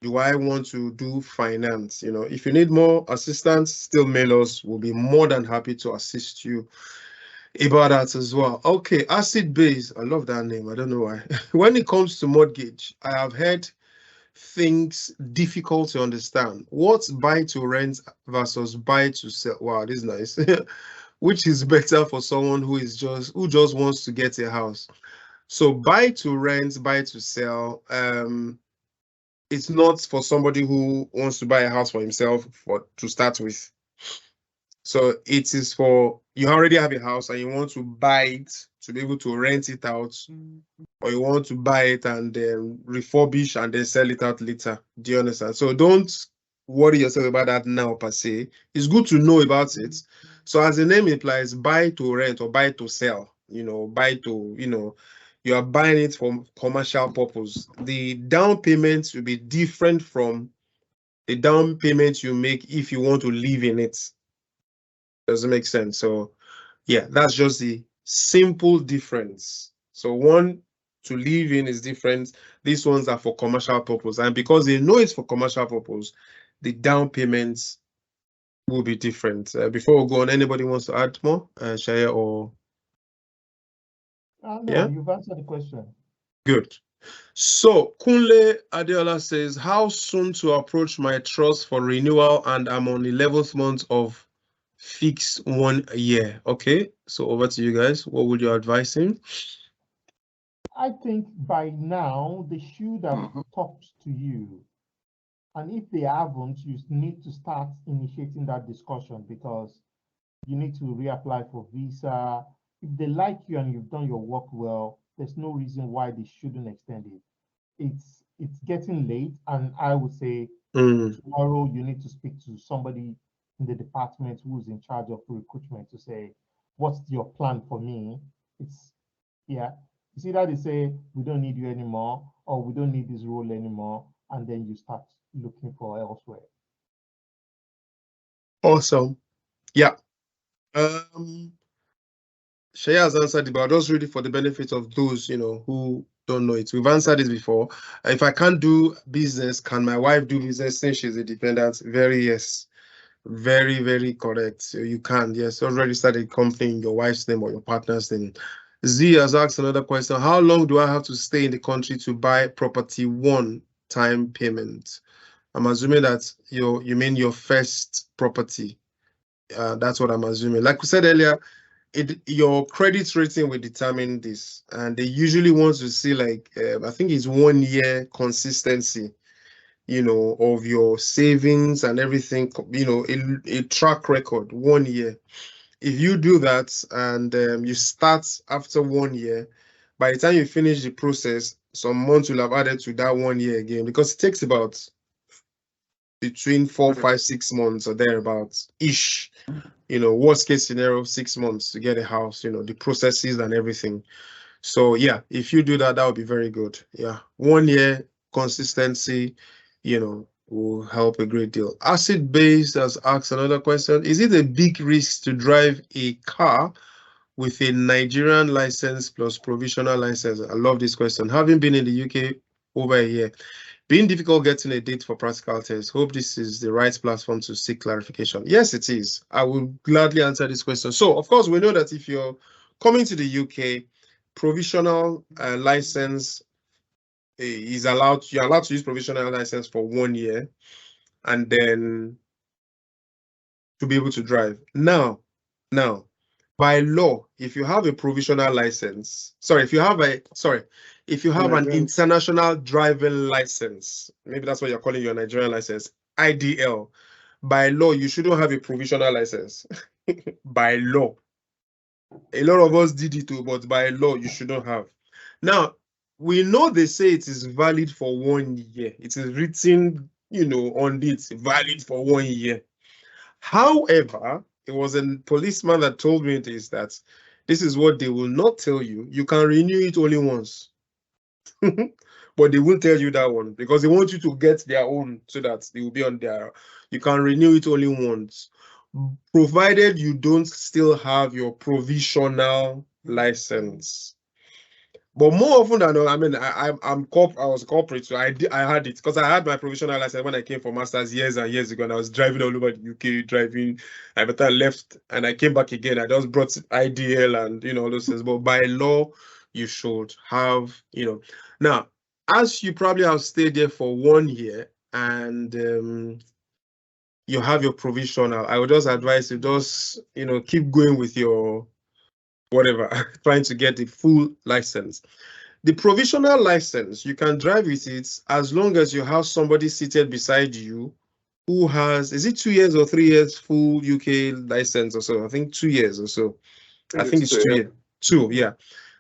Speaker 1: Do I want to do finance? You know, if you need more assistance, still mail us. We'll be more than happy to assist you about that as well. Okay, acid base. I love that name. I don't know why. When it comes to mortgage, I have heard things difficult to understand. What's buy to rent versus buy to sell? Wow, this is nice. Which is better for someone who just wants to get a house? So buy to rent, buy to sell. It's not for somebody who wants to buy a house for himself to start with. So it is for you already have a house and you want to buy it to be able to rent it out, or you want to buy it and then refurbish and then sell it out later. Do you understand? So don't worry yourself about that now per se. It's good to know about it. So as the name implies, buy to rent or buy to sell, buy to, you are buying it for commercial purpose. The down payment will be different from the down payment you make if you want to live in it. Does it make sense? So yeah, that's just the simple difference. So one to live in is different. These ones are for commercial purpose. And because they know it's for commercial purpose, the down payments will be different. Before we go on, anybody wants to add more? Shaya or?
Speaker 3: No,
Speaker 1: Yeah,
Speaker 3: you've answered the question.
Speaker 1: good. So Kunle Adeola says, how soon to approach my trust for renewal? And I'm on 11th month of fixed 1 year. Okay, so over to you guys. What would you advise him?
Speaker 3: I think by now they should have talked to you. And if they haven't, you need to start initiating that discussion, because you need to reapply for visa. If they like you and you've done your work well, there's no reason why they shouldn't extend it. It's getting late, and I would say tomorrow you need to speak to somebody in the department who's in charge of recruitment to say, what's your plan for me? You see that they say we don't need you anymore, or we don't need this role anymore, and then you start looking for elsewhere.
Speaker 1: Awesome. Yeah. Shaya has answered it, but I'll just read it for the benefit of those, who don't know it. We've answered it before. If I can't do business, can my wife do business since she's a dependent? Very yes. Very, very correct. So you can, yes. Already started a company in your wife's name or your partner's name. Z has asked another question. How long do I have to stay in the country to buy property one time payment? I'm assuming that you mean your first property. That's what I'm assuming. Like we said earlier, your credit rating will determine this, and they usually want to see I think it's 1 year consistency, of your savings and everything, a track record 1 year. If you do that and you start after 1 year, by the time you finish the process, some months will have added to that 1 year again, because it takes about between 4, 5, 6 months or thereabouts ish. Worst case scenario, 6 months to get a house, the processes and everything. So yeah, if you do that, that would be very good. Yeah, 1 year consistency, will help a great deal. Acid Base has asked another question. Is it a big risk to drive a car with a Nigerian license plus provisional license? I love this question. Having been in the UK over a year, being difficult getting a date for practical tests. Hope this is the right platform to seek clarification. Yes, it is. I will gladly answer this question. So, of course, we know that if you're coming to the UK, provisional license is allowed. You're allowed to use provisional license for 1 year, and then to be able to drive. Now, by law, if you have a provisional license, if you have an international driving license, maybe that's what you're calling your Nigerian license, IDL, by law, you shouldn't have a provisional license. By law. A lot of us did it too, but by law, you shouldn't have. Now, we know they say it is valid for 1 year. It is written, on it, valid for 1 year. However, it was a policeman that told me that this is what they will not tell you. You can renew it only once. But they won't tell you that one, because they want you to get their own so that they will be on their. You can renew it only once, provided you don't still have your provisional license. But more often than not, I mean, I was corporate, so I had it because I had my provisional license when I came for masters years and years ago, and I was driving all over the UK, driving. I better left and I came back again. I just brought IDL and all those things. But by law, you should have Now, as you probably have stayed there for 1 year and you have your provisional, I would just advise you just keep going with your whatever, trying to get the full license. The provisional license, you can drive with it as long as you have somebody seated beside you who has, is it 2 years or 3 years full UK license or so? I think 2 years or so. I think it's 2 years. 2, yeah.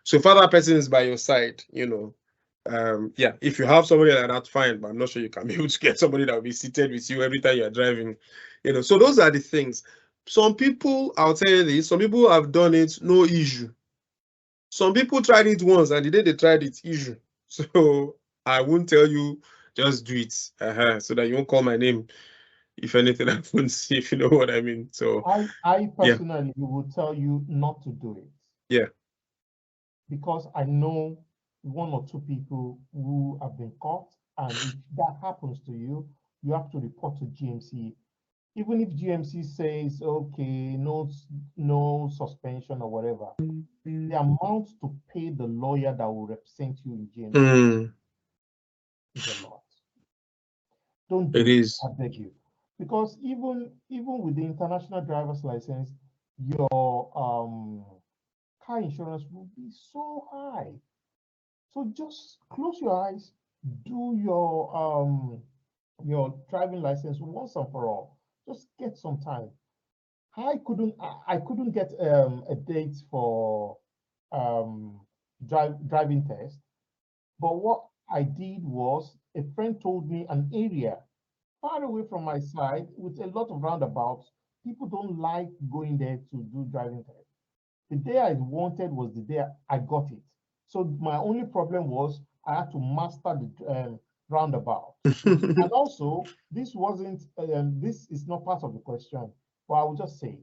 Speaker 1: So if that person is by your side, yeah, if you have somebody like that, fine, but I'm not sure you can be able to get somebody that will be seated with you every time you're driving, So those are the things. Some people, I'll tell you this, some people have done it, no issue. Some people tried it once and the day they tried it, issue. So I won't tell you, just do it, so that you won't call my name if anything happens, if you know what I mean. So
Speaker 3: I personally would tell you not to do it.
Speaker 1: Yeah.
Speaker 3: Because I know 1 or 2 people who have been caught, and if that happens to you, you have to report to GMC. Even if GMC says, okay, no suspension or whatever, the amount to pay the lawyer that will represent you in GMC is a lot. Don't do it, I beg you. Because even with the international driver's license, your car insurance will be so high. So just close your eyes, do your driving license once and for all. Just get some time. I couldn't get a date for driving test, but what I did was a friend told me an area far away from my side with a lot of roundabouts. People don't like going there to do driving test. The day I wanted was the day I got it. So my only problem was I had to master the roundabout. And also, this wasn't, this is not part of the question, but I will just say,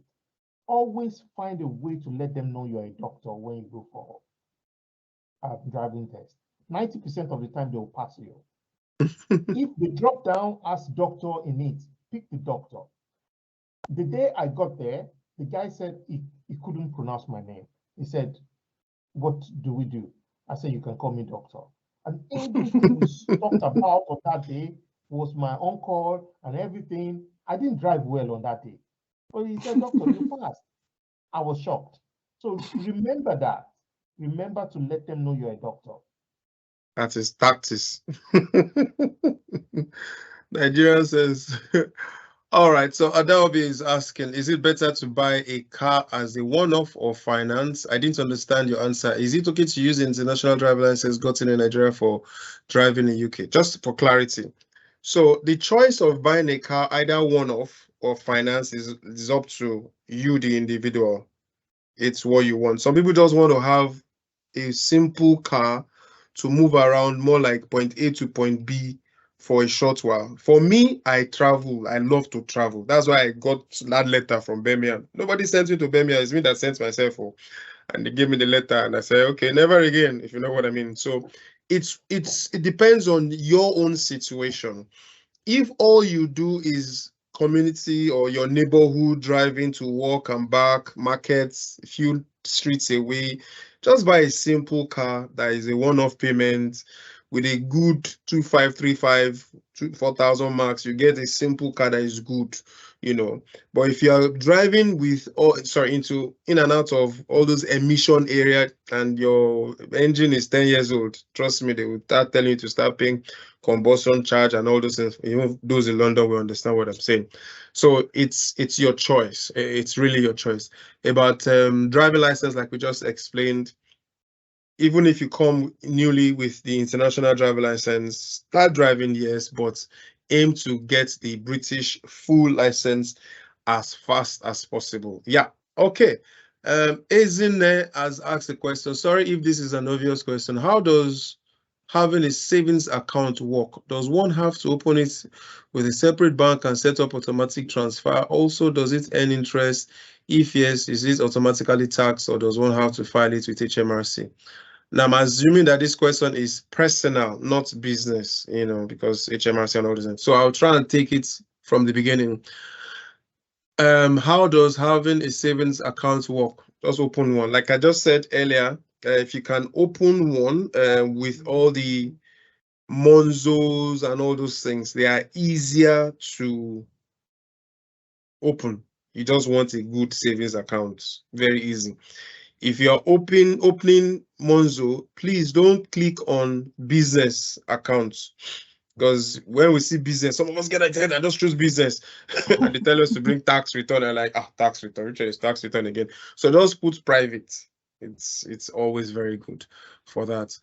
Speaker 3: always find a way to let them know you're a doctor when you go for a driving test. 90% of the time, they will pass you. If the drop down has doctor in it, pick the doctor. The day I got there, the guy said he couldn't pronounce my name. He said, what do we do? I said, you can call me doctor. And everything we talked about on that day was my on-call and everything. I didn't drive well on that day. But he said, doctor, you passed. I was shocked. So remember that. Remember to let them know you're a doctor.
Speaker 1: That is tactics. Nigeria says, all right, so Adaobi is asking, is it better to buy a car as a one-off or finance? I didn't understand your answer. Is it okay to use the international driver license gotten in Nigeria for driving in UK? Just for clarity. So the choice of buying a car, either one-off or finance, is up to you, the individual. It's what you want. Some people just want to have a simple car to move around, more like point A to point B for a short while. For me, I travel. I love to travel. That's why I got that letter from Birmingham. Nobody sent me to Birmingham. It's me that sent myself. And they gave me the letter, and I said, okay, never again, if you know what I mean. So it depends on your own situation. If all you do is community or your neighborhood, driving to work and back, markets, a few streets away, just buy a simple car that is a one-off payment with a good 2535, 4,000 marks. You get a simple car that is good, But if you are driving with in and out of all those emission area and your engine is 10 years old, trust me, they will start telling you to start paying combustion charge and all those things. Even those in London will understand what I'm saying. So it's your choice. It's really your choice. About driving license, like we just explained, even if you come newly with the international driver license, start driving, yes, but aim to get the British full license as fast as possible. Yeah, okay. Ezine has asked a question. Sorry if this is an obvious question. How does having a savings account work? Does one have to open it with a separate bank and set up automatic transfer? Also, does it earn interest? If yes, is it automatically taxed or does one have to file it with HMRC? Now, I'm assuming that this question is personal, not business, because HMRC and all this. So I'll try and take it from the beginning. How does having a savings account work? Just open one. Like I just said earlier, if you can open one with all the Monzos and all those things, they are easier to open. You just want a good savings account. Very easy. If you're opening Monzo, please don't click on business accounts. Because when we see business, some of us get excited and just choose business. And they tell us to bring tax return. And like, tax return, which is tax return again. So just put private. It's always very good for that.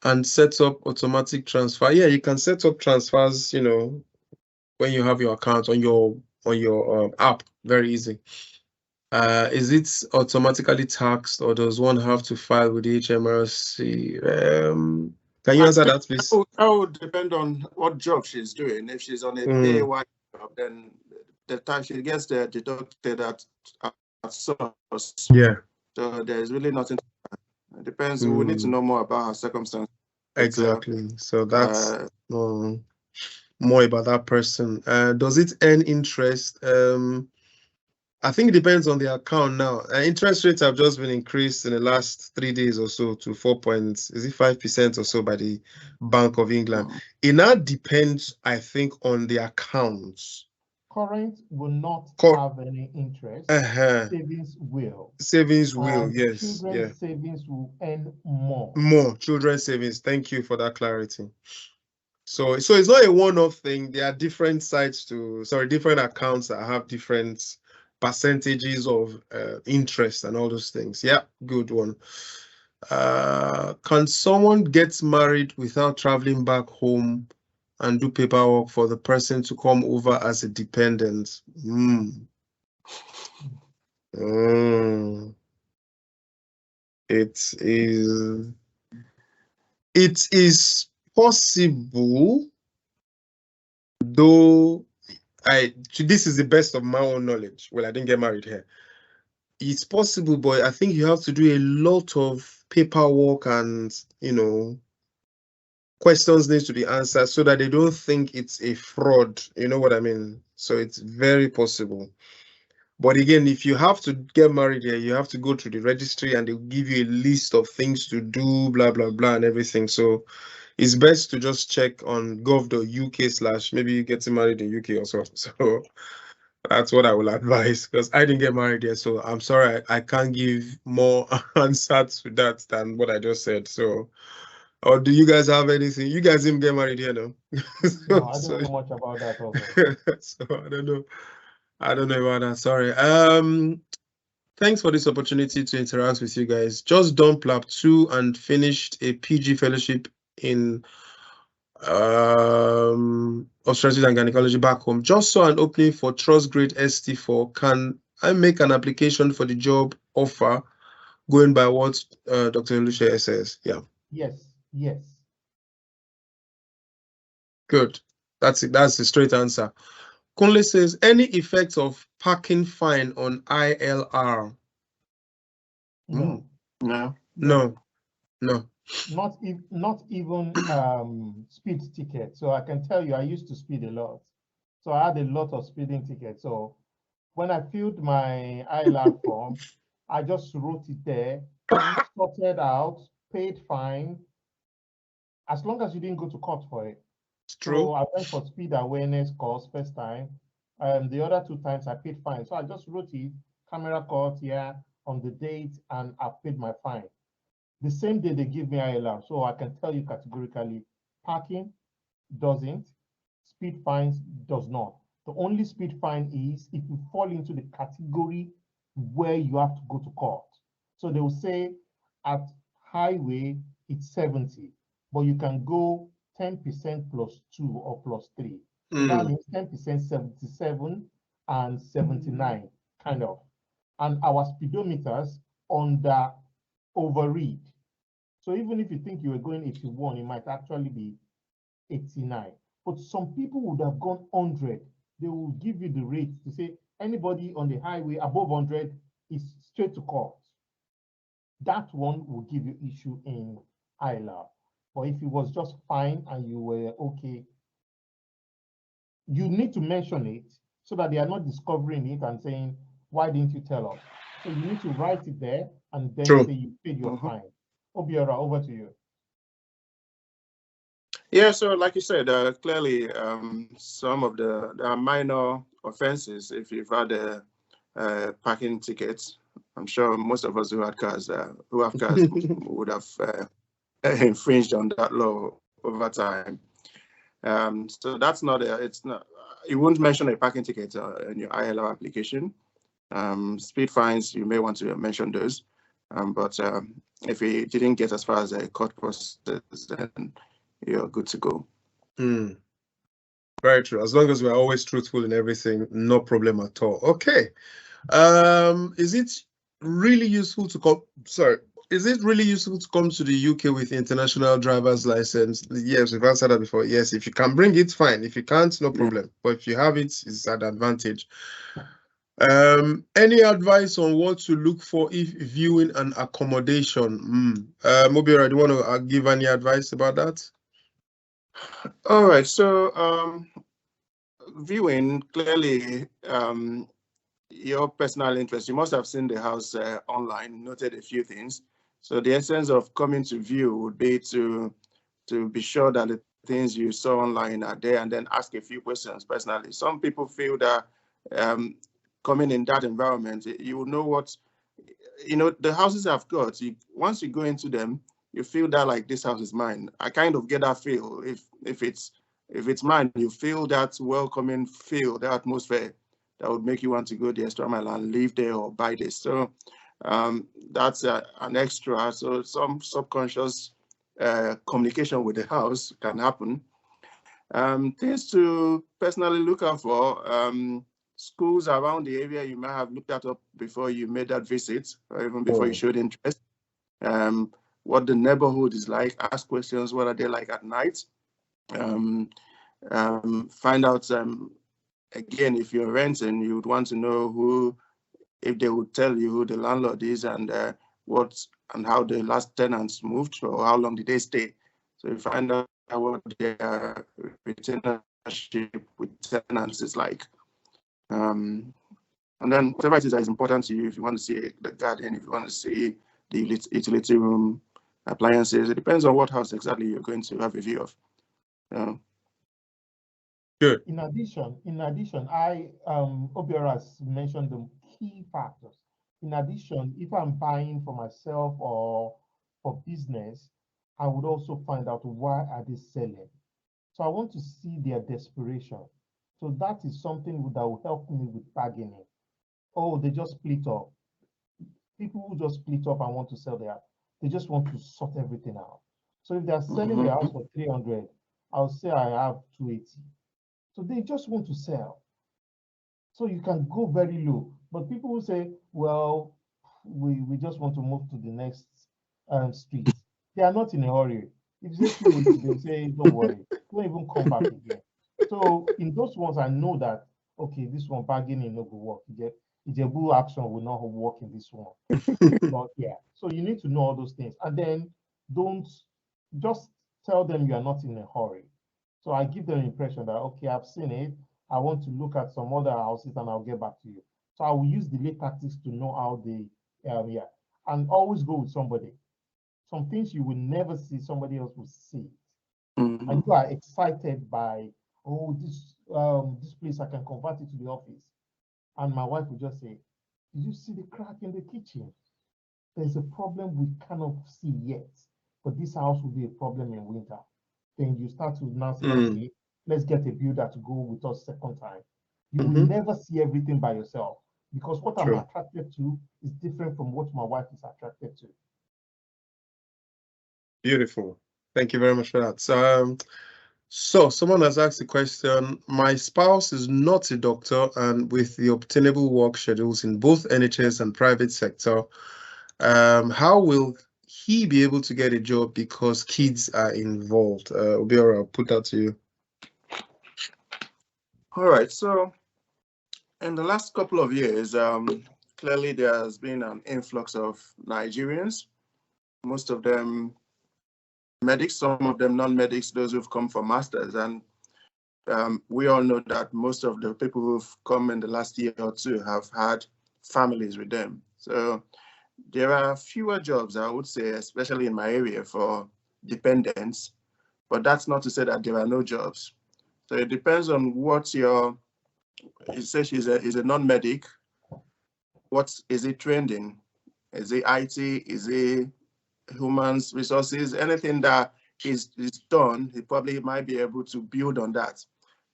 Speaker 1: And set up automatic transfer. Yeah, you can set up transfers, when you have your account on your app. Very easy. Is it automatically taxed, or does one have to file with the HMRC? Can you answer that, please?
Speaker 2: That would depend on what job she's doing. If she's on a PAY job, then the tax she gets deducted at source.
Speaker 1: Yeah.
Speaker 2: So there's really nothing. It depends. We need to know more about her circumstance.
Speaker 1: Exactly. So that's more about that person. Does it earn interest? I think it depends on the account now. Interest rates have just been increased in the last 3 days or so to 5% or so by the Bank of England. It now depends, I think, on the accounts.
Speaker 3: Current will not have any interest. Savings will.
Speaker 1: Savings will, yes.
Speaker 3: Children's savings will earn more.
Speaker 1: More children's savings. Thank you for that clarity. So it's not a one-off thing. There are different different accounts that have different percentages of interest and all those things. Yeah, good one. Can someone get married without traveling back home and do paperwork for the person to come over as a dependent? It is possible, though this is the best of my own knowledge. Well, I didn't get married here. It's possible, but I think you have to do a lot of paperwork and, questions need to be answered so that they don't think it's a fraud. You know what I mean? So it's very possible. But again, if you have to get married here, you have to go through the registry and they'll give you a list of things to do, blah, blah, blah, and everything. So it's best to just check on gov.uk/ maybe getting married in UK or so. So that's what I will advise, because I didn't get married here. So I'm sorry, I can't give more answers to that than what I just said. So, or do you guys have anything? You guys didn't get married here, no?
Speaker 3: No, I don't know much about that also.
Speaker 1: So I don't know. I don't know about that. Sorry. Thanks for this opportunity to interact with you guys. Just done Lab 2 and finished a PG fellowship in obstetrics and gynecology back home. Just saw an opening for Trust Grade ST4. Can I make an application for the job offer going by what Dr. Lucia says? Yeah.
Speaker 3: Yes.
Speaker 1: Good. That's it. That's the straight answer. Kunle says, any effects of parking fine on ILR?
Speaker 3: No.
Speaker 2: No.
Speaker 3: Not even speed ticket. So I can tell you, I used to speed a lot. So I had a lot of speeding tickets. So when I filled my ILR form, I just wrote it there, sorted out, paid fine, as long as you didn't go to court for it.
Speaker 1: It's true.
Speaker 3: So I went for speed awareness course first time. The other 2 times I paid fine. So I just wrote it, camera caught here on the date, and I paid my fine. The same day they give me ILR. So I can tell you categorically, parking doesn't, speed fines does not. The only speed fine is if you fall into the category where you have to go to court. So they will say at highway, it's 70, but you can go 10% plus 2 or plus 3. So that means 10% 77 and 79, kind of. And our speedometers under overread. So even if you think you were going 81, it might actually be 89. But some people would have gone 100. They will give you the rate to say anybody on the highway above 100 is straight to court. that one will give you issue in ILR. But if it was just fine and you were okay, you need to mention it so that they are not discovering it and saying, why didn't you tell us? So you need to write it there and then
Speaker 1: True.
Speaker 3: say you paid your fine. Obiora, over to you.
Speaker 2: Yeah, so like you said, clearly some of there are minor offenses. If you've had a parking ticket, I'm sure most of us who have cars would have infringed on that law over time. So that's not it's not, you won't mention a parking ticket in your ILO application. Speed fines, you may want to mention those. But if you didn't get as far as a court process, then you're good to go.
Speaker 1: Very true. As long as we're always truthful in everything, no problem at all. Okay. Is it really useful to come? Sorry. Is it really useful to come to the UK with international driver's license? Yes, we've answered that before. Yes, if you can bring it, fine. If you can't, no problem. But if you have it, it's an advantage. Any advice on what to look for if viewing an accommodation? Mobiora, do you want to give any advice about that?
Speaker 2: All right. So viewing, clearly your personal interest. You must have seen the house online, noted a few things. So the essence of coming to view would be to be sure that the things you saw online are there, and then ask a few questions personally. Some people feel that coming in that environment, you will know what, the houses I've got, once you go into them, you feel that like this house is mine. I kind of get that feel. If it's mine, you feel that welcoming feel, the atmosphere that would make you want to go the extra mile and live there or buy this. So that's an extra. So some subconscious communication with the house can happen. Things to personally look out for. Schools around the area you might have looked that up before you made that visit, or even before you showed interest. What the neighborhood is like. Ask questions. What are they like at night? Find out. Again, if you're renting, you would want to know if they would tell you who the landlord is and how the last tenants moved or how long did they stay. So you find out what their retainership with tenants is like. And then whatever it is that is important to you, if you want to see the garden, if you want to see the utility room, appliances, it depends on what house exactly you're going to have a view of.
Speaker 1: Good.
Speaker 3: In addition, Obiora has mentioned the key factors. In addition, if I'm buying for myself or for business, I would also find out why are they selling. So I want to see their desperation. So that is something that will help me with bargaining. Oh, they just split up. People who just split up and want to sell their, they just want to sort everything out. So if they're selling their house for 300, I'll say I have 280. So they just want to sell. So you can go very low. But people will say, well, we just want to move to the next street. They are not in a hurry. If you say 280, they'll say, don't worry, don't even come back again. So in those ones, I know that, okay, this one bargaining no go work. Ijebu action will not work in this one. But yeah, so you need to know all those things. And then don't just tell them you are not in a hurry. So I give them the impression that, okay, I've seen it. I want to look at some other houses and I'll get back to you. So I will use delay tactics to know how they, and always go with somebody. Some things you will never see, somebody else will see. And you are excited by, oh, this place, I can convert it to the office. And my wife will just say, did you see the crack in the kitchen? There's a problem we cannot see yet, but this house will be a problem in winter. Then you start to now say, okay, let's get a builder to go with us second time. You will never see everything by yourself because what I'm attracted to is different from what my wife is attracted to.
Speaker 1: Beautiful. Thank you very much for that. So someone has asked the question, my spouse is not a doctor and with the obtainable work schedules in both NHS and private sector, how will he be able to get a job because kids are involved? Obiora, I'll put that to you.
Speaker 2: All right. So in the last couple of years, clearly there has been an influx of Nigerians most of them medics, some of them non-medics, those who've come for masters. And we all know that most of the people who've come in the last year or two have had families with them. So there are fewer jobs, I would say, especially in my area, for dependents. But that's not to say that there are no jobs. So it depends on what your, you say she's a non-medic. What is it trained in? Is it IT? Is it human resources? Anything that is done, he probably might be able to build on that.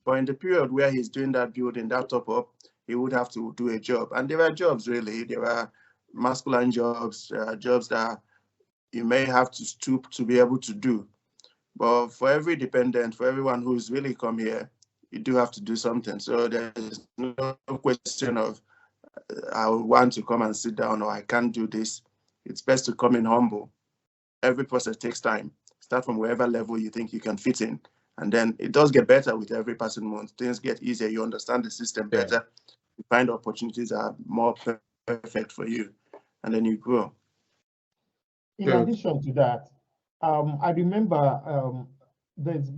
Speaker 2: But in the period where he's doing that building, that top up, he would have to do a job. And there are jobs, really. There are masculine jobs, jobs that you may have to stoop to be able to do. But for every dependent, for everyone who's really come here, you do have to do something. So there's no question of I want to come and sit down or I can't do this. It's best to come in humble. Every process takes time. Start from wherever level you think you can fit in. And then it does get better with every passing month. Things get easier. You understand the system better. You find opportunities that are more perfect for you. And then you grow.
Speaker 3: In addition to that, I remember there's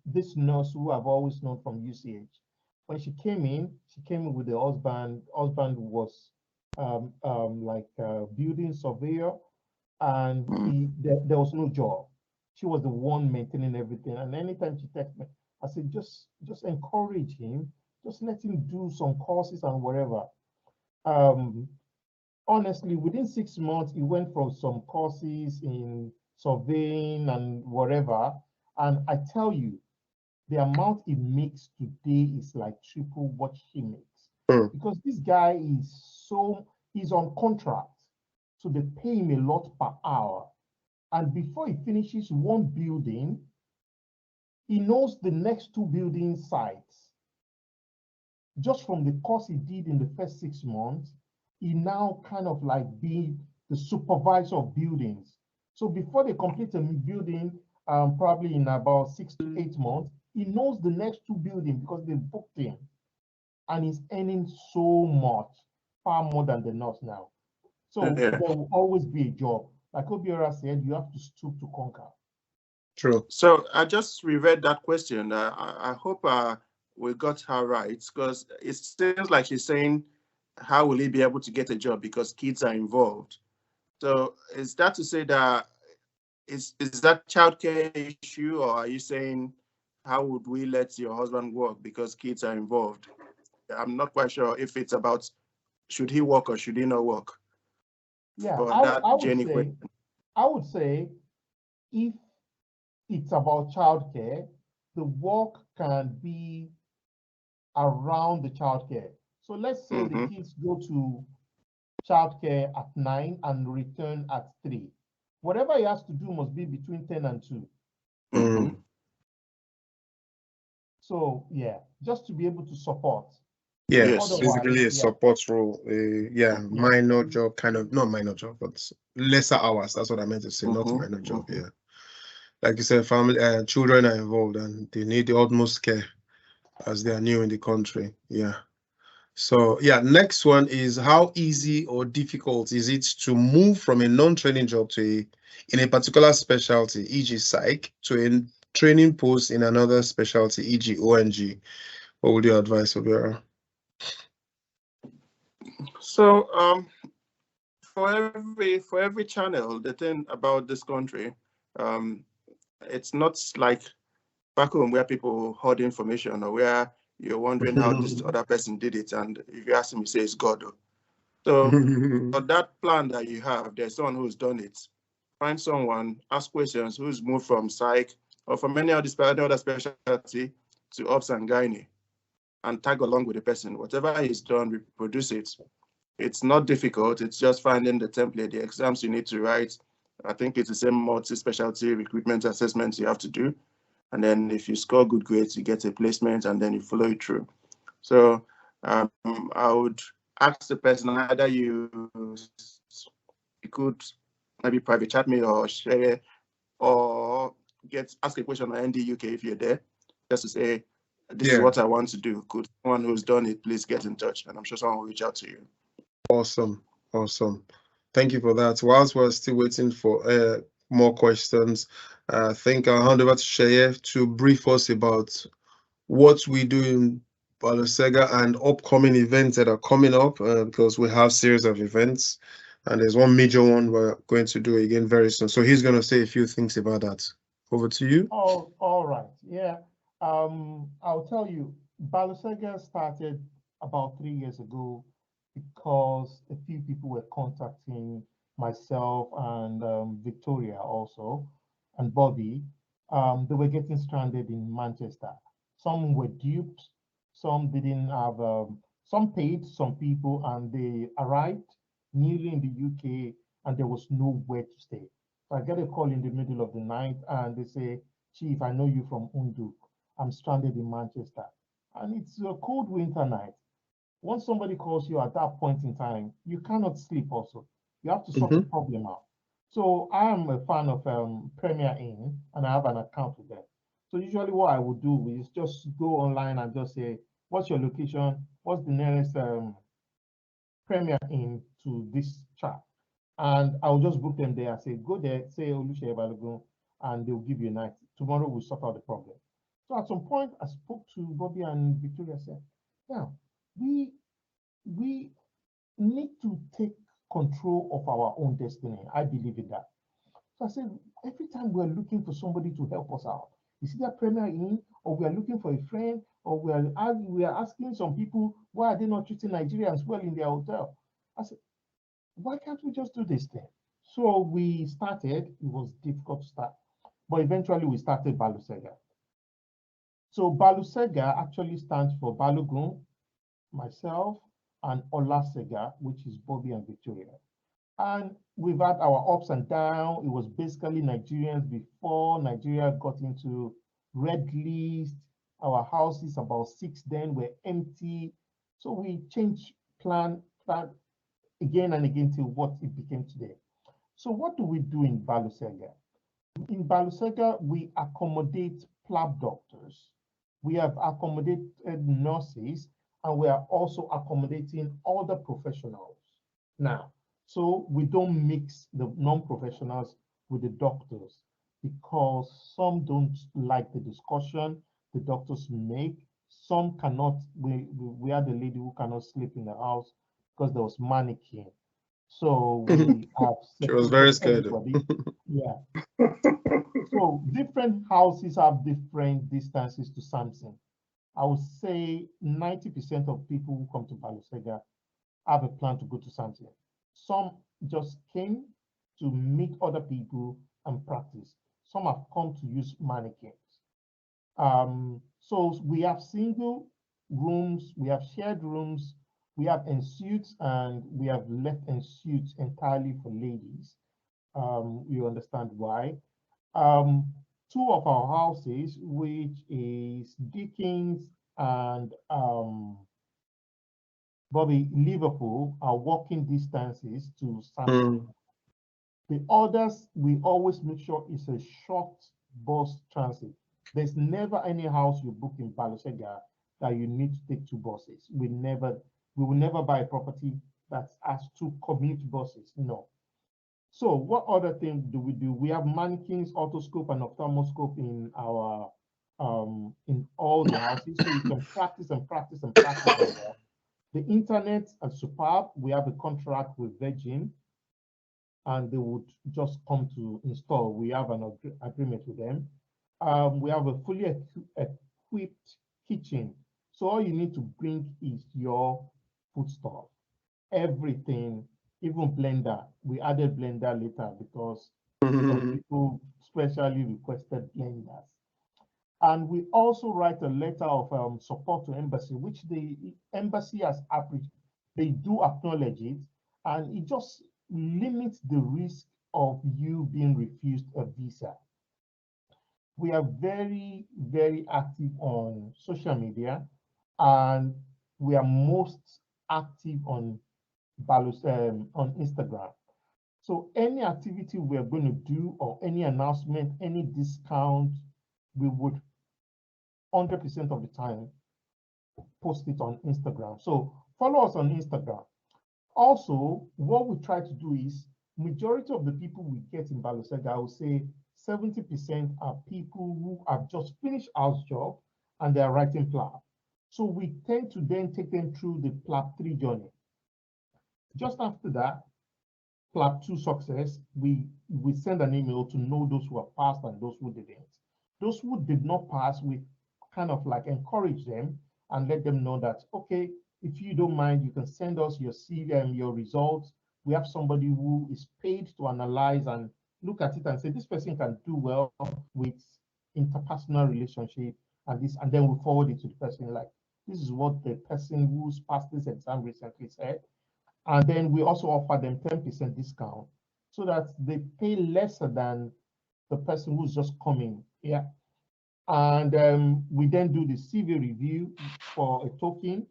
Speaker 3: this nurse who I've always known from UCH. When she came in with the husband. Husband was like a building surveyor, and there was no job. She was the one maintaining everything. And anytime she texted me, I said, just encourage him, just let him do some courses and whatever. Honestly, within 6 months, he went for some courses in surveying and whatever. And I tell you, the amount he makes today is like triple what he makes. Because this guy he's on contract. So they pay him a lot per hour. And before he finishes one building, he knows the next 2 building sites. Just from the course he did in the first 6 months, he now kind of like be the supervisor of buildings. So before they complete a building, probably in about 6 to 8 months, he knows the next 2 buildings because they booked him. And he's earning so much, far more than the nurse now. So there will always be a job. Like Obiora said, you have to stoop to conquer.
Speaker 1: True.
Speaker 2: So I just reread that question. I hope we got her right, because it seems like she's saying, how will he be able to get a job because kids are involved? So is that to say that is that childcare issue, or are you saying how would we let your husband work because kids are involved? I'm not quite sure if it's about should he work or should he not work.
Speaker 3: Yeah, I would say if it's about childcare, the work can be around the childcare. So let's say the kids go to childcare at 9 and return at 3. Whatever he has to do must be between 10 and 2. So yeah, just to be able to support.
Speaker 1: Yeah, yes. Basically a support role. Minor job, kind of, not minor job, but lesser hours. That's what I meant to say, not minor job. Yeah, like you said, family, children are involved, and they need the utmost care as they are new in the country. Yeah. So yeah, next one is how easy or difficult is it to move from a non-training job to in a particular specialty, e.g. psych, to a training post in another specialty, e.g. ONG. What would you advise, Obiora?
Speaker 2: So for every channel, the thing about this country, it's not like back home where people hoard information, or where you're wondering how this other person did it, and if you ask him, he says God. So for that plan that you have, there's someone who's done it. Find someone, ask questions, who's moved from psych or from any other specialty to ops and gynae, and tag along with the person. Whatever he's done, reproduce it. It's not difficult. It's just finding the template, the exams you need to write. I think it's the same multi-specialty recruitment assessments you have to do. And then if you score good grades, you get a placement, and then you follow it through. So I would ask the person, either you could maybe private chat me or share, or ask a question on ND UK if you're there, just to say, this is what I want to do. Could someone who's done it please get in touch? And I'm sure someone will reach out to you.
Speaker 1: Awesome. Thank you for that. Whilst we're still waiting for more questions, I think I'll hand over to Sheye to brief us about what we do in Balosega and upcoming events that are coming up, because we have series of events, and there's one major one we're going to do again very soon. So he's going to say a few things about that. Over to you.
Speaker 3: Oh, all right. Yeah. I'll tell you, Balosega started about 3 years ago because a few people were contacting myself and Victoria also, and Bobby. They were getting stranded in Manchester. Some were duped, some didn't have, some paid some people and they arrived newly in the UK and there was nowhere to stay. So I get a call in the middle of the night and they say, Chief, I know you from Unduk. I'm stranded in Manchester. And it's a cold winter night. Once somebody calls you at that point in time, you cannot sleep also. You have to sort the problem out. So I am a fan of Premier Inn and I have an account with them. So usually what I would do is just go online and just say, what's your location? What's the nearest Premier Inn to this chat? And I'll just book them there. I say, go there, say Olushe Balogun, and they'll give you a night. Tomorrow we'll sort out the problem. So at some point, I spoke to Bobby and Victoria. Said, now we need to take control of our own destiny. I believe in that. So I said, every time we're looking for somebody to help us out, is it a Premier Inn, or we are looking for a friend, or we are asking some people why are they not treating Nigerians well in their hotel? I said, why can't we just do this thing? So we started. It was difficult to start, but eventually we started Balusega. So Balusega actually stands for Balogun, myself, and Olasega, which is Bobby and Victoria. And we've had our ups and downs. It was basically Nigerians before Nigeria got into red list. Our houses, about 6 then, were empty. So we changed plan again and again till what it became today. So what do we do in Balusega? In Balusega, we accommodate PLAB doctors. We have accommodated nurses, and we are also accommodating other professionals now. So we don't mix the non-professionals with the doctors because some don't like the discussion the doctors make. Some cannot, we had a lady who cannot sleep in the house because there was mannequin. So we have
Speaker 1: She was very scared.
Speaker 3: everybody. Yeah. So different houses have different distances to Samson. I would say 90% of people who come to Balusega have a plan to go to Samson. Some just came to meet other people and practice. Some have come to use mannequins. So we have single rooms, we have shared rooms, we have ensuites, and we have left ensuites entirely for ladies. You understand why. Two of our houses, which is Dickens and Bobby Liverpool, are walking distances to Samson. The others, we always make sure it's a short bus transit. There's never any house you book in Balusega that you need to take 2 buses. We will never buy a property that has 2 commute buses. No. So what other thing do? We have mannequins, otoscope, and ophthalmoscope in our in all the houses, so you can practice and practice and practice. The internet is superb. We have a contract with Virgin, and they would just come to install. We have an agreement with them. We have a fully equipped kitchen. So all you need to bring is your foodstuff, everything, even blender. We added blender later because some people specially requested blenders. And we also write a letter of support to embassy, which the embassy has they do acknowledge it, and it just limits the risk of you being refused a visa. We are very, very active on social media, and we are most active on on Instagram. So any activity we are going to do or any announcement, any discount, we would 100% of the time post it on Instagram. So follow us on Instagram. Also, what we try to do is, majority of the people we get in Balosega, I would say 70% are people who have just finished house job and they are writing PLAB. So we tend to then take them through the PLAB 3 journey. Just after that, PLAB 2 success, we send an email to know those who have passed and those who didn't. Those who did not pass, we kind of like encourage them and let them know that, okay, if you don't mind, you can send us your CV and your results. We have somebody who is paid to analyze and look at it and say, this person can do well with interpersonal relationship and this, and then we forward it to the person like, this is what the person who's passed this exam recently said. And then we also offer them 10% discount so that they pay lesser than the person who's just coming. Yeah. And we then do the CV review for a token,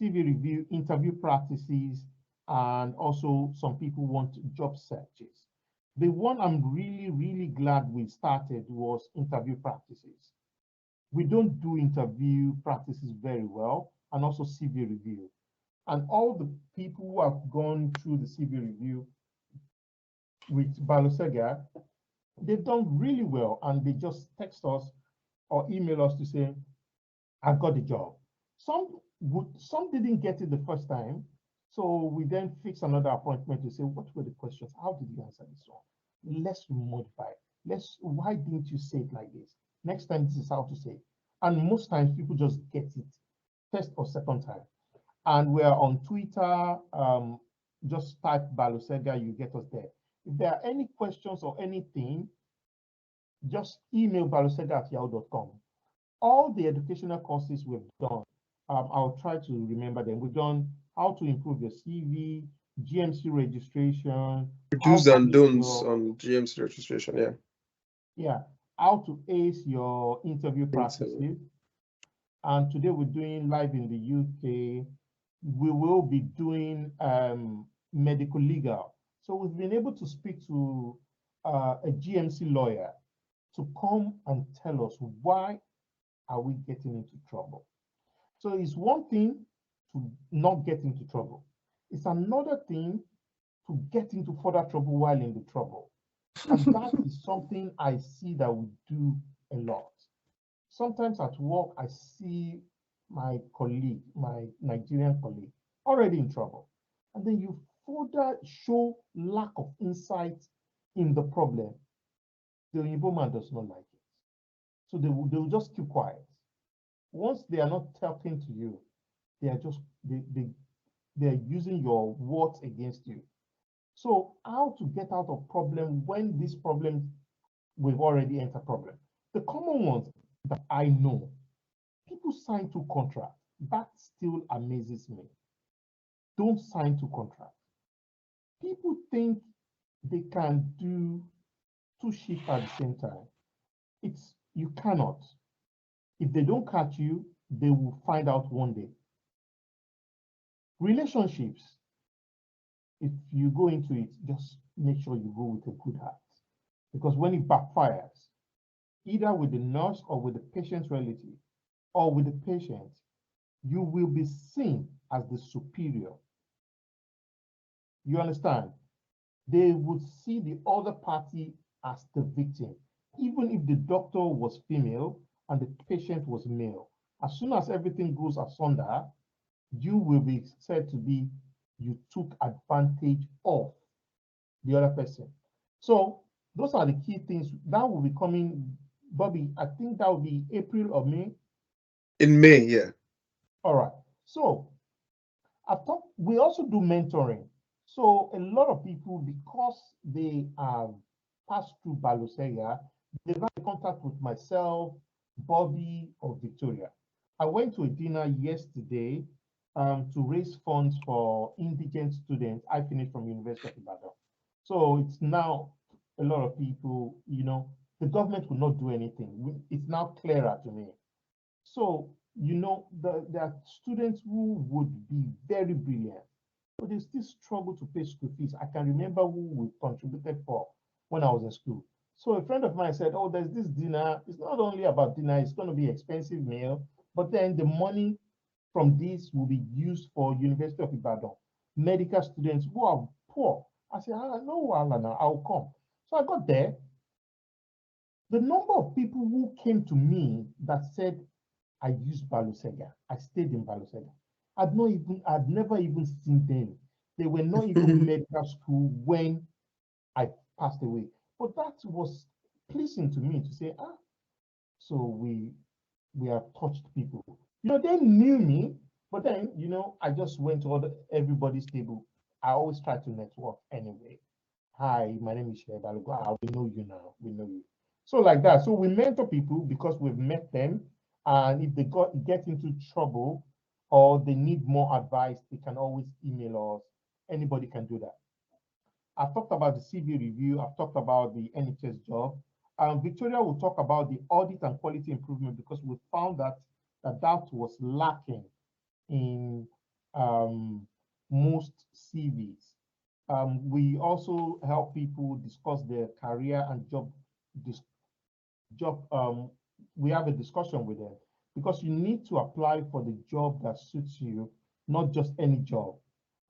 Speaker 3: CV review, interview practices, and also some people want job searches. The one I'm really, really glad we started was interview practices. We don't do interview practices very well, and also CV review. And all the people who have gone through the CV review with Balosega, they've done really well, and they just text us or email us to say, I've got the job. Some didn't get it the first time. So we then fix another appointment to say, what were the questions? How did you answer this one? Let's modify. Why didn't you say it like this? Next time, this is how to say it. And most times people just get it first or second time. And we're on Twitter. Just type Balosega, you get us there. If there are any questions or anything, just email balosega@yahoo.com. All the educational courses we've done, I'll try to remember them. We've done how to improve your CV, GMC registration,
Speaker 1: Do's and don'ts on GMC registration, yeah.
Speaker 3: Yeah, how to ace your interview practices. And today we're doing live in the UK. We will be doing medical legal. So we've been able to speak to a GMC lawyer to come and tell us why are we getting into trouble. So it's one thing to not get into trouble. It's another thing to get into further trouble while in the trouble. And that is something I see that we do a lot. Sometimes at work, I see my colleague, my Nigerian colleague, already in trouble. And then you further show lack of insight in the problem. The Igbo man does not like it. So they will just keep quiet. Once they are not talking to you, they are just, they're using your words against you. So how to get out of problem when this problem, we've already entered problem. The common ones that I know, people sign 2 contracts. That still amazes me. Don't sign 2 contracts. People think they can do 2 shifts at the same time. You cannot. If they don't catch you, they will find out one day. Relationships, if you go into it, just make sure you go with a good heart. Because when it backfires, either with the nurse or with the patient's relative or with the patient, you will be seen as the superior. You understand? They would see the other party as the victim, even if the doctor was female and the patient was male. As soon as everything goes asunder, you will be said to be, you took advantage of the other person. So those are the key things that will be coming. Bobby, I think that will be April or May.
Speaker 1: In May, yeah.
Speaker 3: All right. So we also do mentoring. So a lot of people, because they have passed through Balosega, they've had contact with myself, Bobby, or Victoria. I went to a dinner yesterday to raise funds for indigent students. I finished from University of Ibadan. So it's now a lot of people, the government will not do anything. It's now clearer to me. So, there are students who would be very brilliant, but they still struggle to pay school fees. I can remember who we contributed for when I was in school. So a friend of mine said, oh, there's this dinner. It's not only about dinner, it's going to be expensive meal, but then the money from this will be used for University of Ibadan. medical students who are poor. I said, no, Alana, I'll come. So I got there. The number of people who came to me that said, I used Balusega, I stayed in Balusega. I'd never even seen them. They were not even medical school when I passed away. But that was pleasing to me to say, so we have touched people. They knew me, but then, I just went to everybody's table. I always try to network anyway. Hi, my name is Sheba. We know you now. We know you. So like that. So we mentor people because we've met them. And if they get into trouble or they need more advice, they can always email us. Anybody can do that. I've talked about the CV review. I've talked about the NHS job. Victoria will talk about the audit and quality improvement because we found that was lacking in most CVs. We also help people discuss their career and job. We have a discussion with them because you need to apply for the job that suits you, not just any job.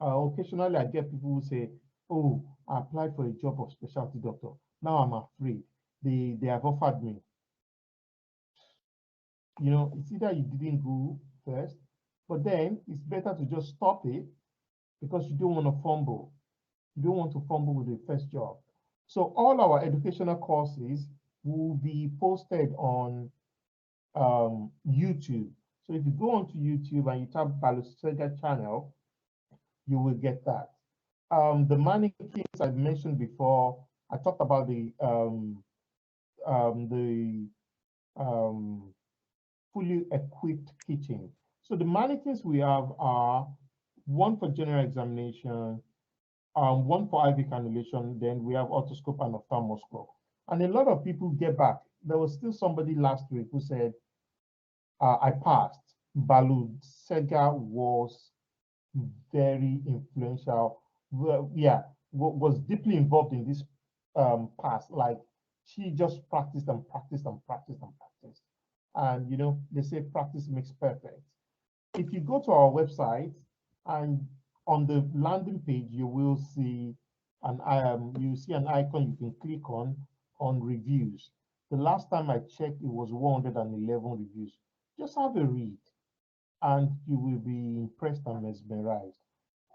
Speaker 3: Occasionally, I get people who say, "Oh, I applied for a job of specialty doctor. Now I'm afraid they have offered me." It's either you didn't go first, but then it's better to just stop it because you don't want to fumble. You don't want to fumble with the first job. So all our educational courses will be posted on YouTube. So if you go onto YouTube and you type Balusega channel, you will get that. The mannequins I mentioned before, I talked about the fully equipped kitchen. So the mannequins we have are one for general examination, one for IV cannulation, then we have otoscope and ophthalmoscope. And a lot of people get back. There was still somebody last week who said, I passed. Balusega was very influential. Well, yeah, was deeply involved in this pass. Like she just practiced and practiced and practiced and practiced. And they say practice makes perfect. If you go to our website and on the landing page, you will see an icon you can click on reviews. The last time I checked, it was 111 reviews. Just have a read and you will be impressed and mesmerized.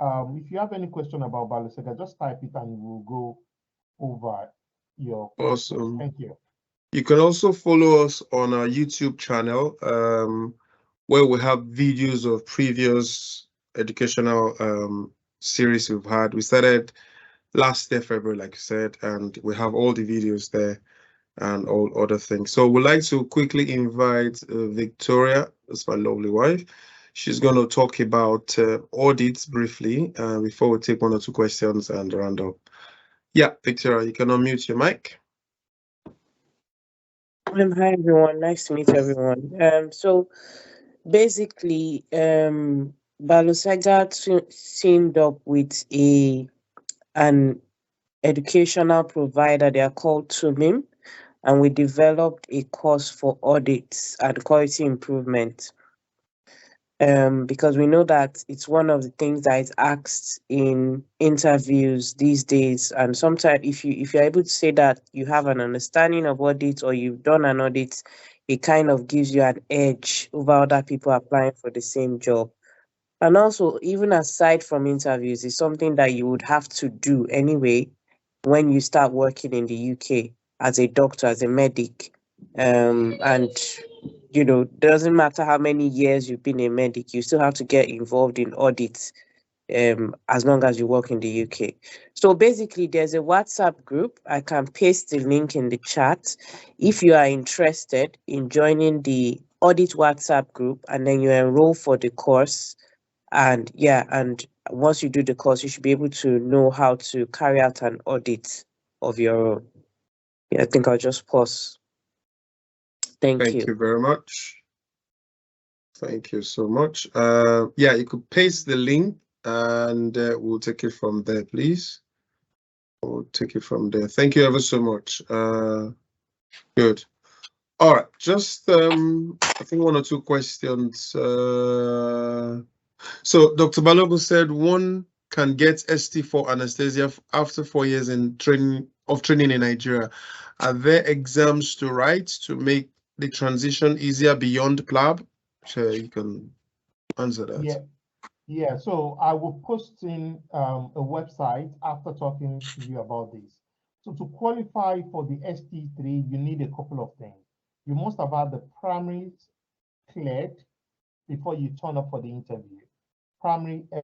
Speaker 3: If you have any question about Balusega, just type it and we'll go over your question.
Speaker 1: Awesome.
Speaker 3: Thank you.
Speaker 1: You can also follow us on our YouTube channel, where we have videos of previous educational series we've had. We started last year, February, like you said, and we have all the videos there and all other things. So we'd like to quickly invite Victoria, that's my lovely wife. She's going to talk about audits briefly before we take one or two questions and round up. Yeah, Victoria, you can unmute your mic.
Speaker 4: Hi everyone, nice to meet everyone. So basically, Balusega teamed up with an educational provider. They are called Tumim, and we developed a course for audits and quality improvement. Because we know that it's one of the things that is asked in interviews these days. And sometimes if you're able to say that you have an understanding of audit or you've done an audit, it kind of gives you an edge over other people applying for the same job. And also, even aside from interviews, it's something that you would have to do anyway when you start working in the UK as a doctor, as a medic. And doesn't matter how many years you've been a medic, you still have to get involved in audits as long as you work in the UK. So basically, there's a WhatsApp group. I can paste the link in the chat if you are interested in joining the audit WhatsApp group, and then you enroll for the course. And once you do the course, you should be able to know how to carry out an audit of your own. Yeah, I think I'll just pause. Thank you.
Speaker 1: Thank you very much. Thank you so much. Yeah, you could paste the link and we'll take it from there, please. We'll take it from there. Thank you ever so much. Good. All right, just I think one or two questions. So Dr. Balogun said one can get ST for anesthesia after 4 years in training in Nigeria? Are there exams to write to make the transition easier beyond PLAB? So you can answer that.
Speaker 3: Yeah. Yeah, so I will post in a website after talking to you about this. So to qualify for the ST3, you need a couple of things. You must have had the primaries cleared before you turn up for the interview. Primary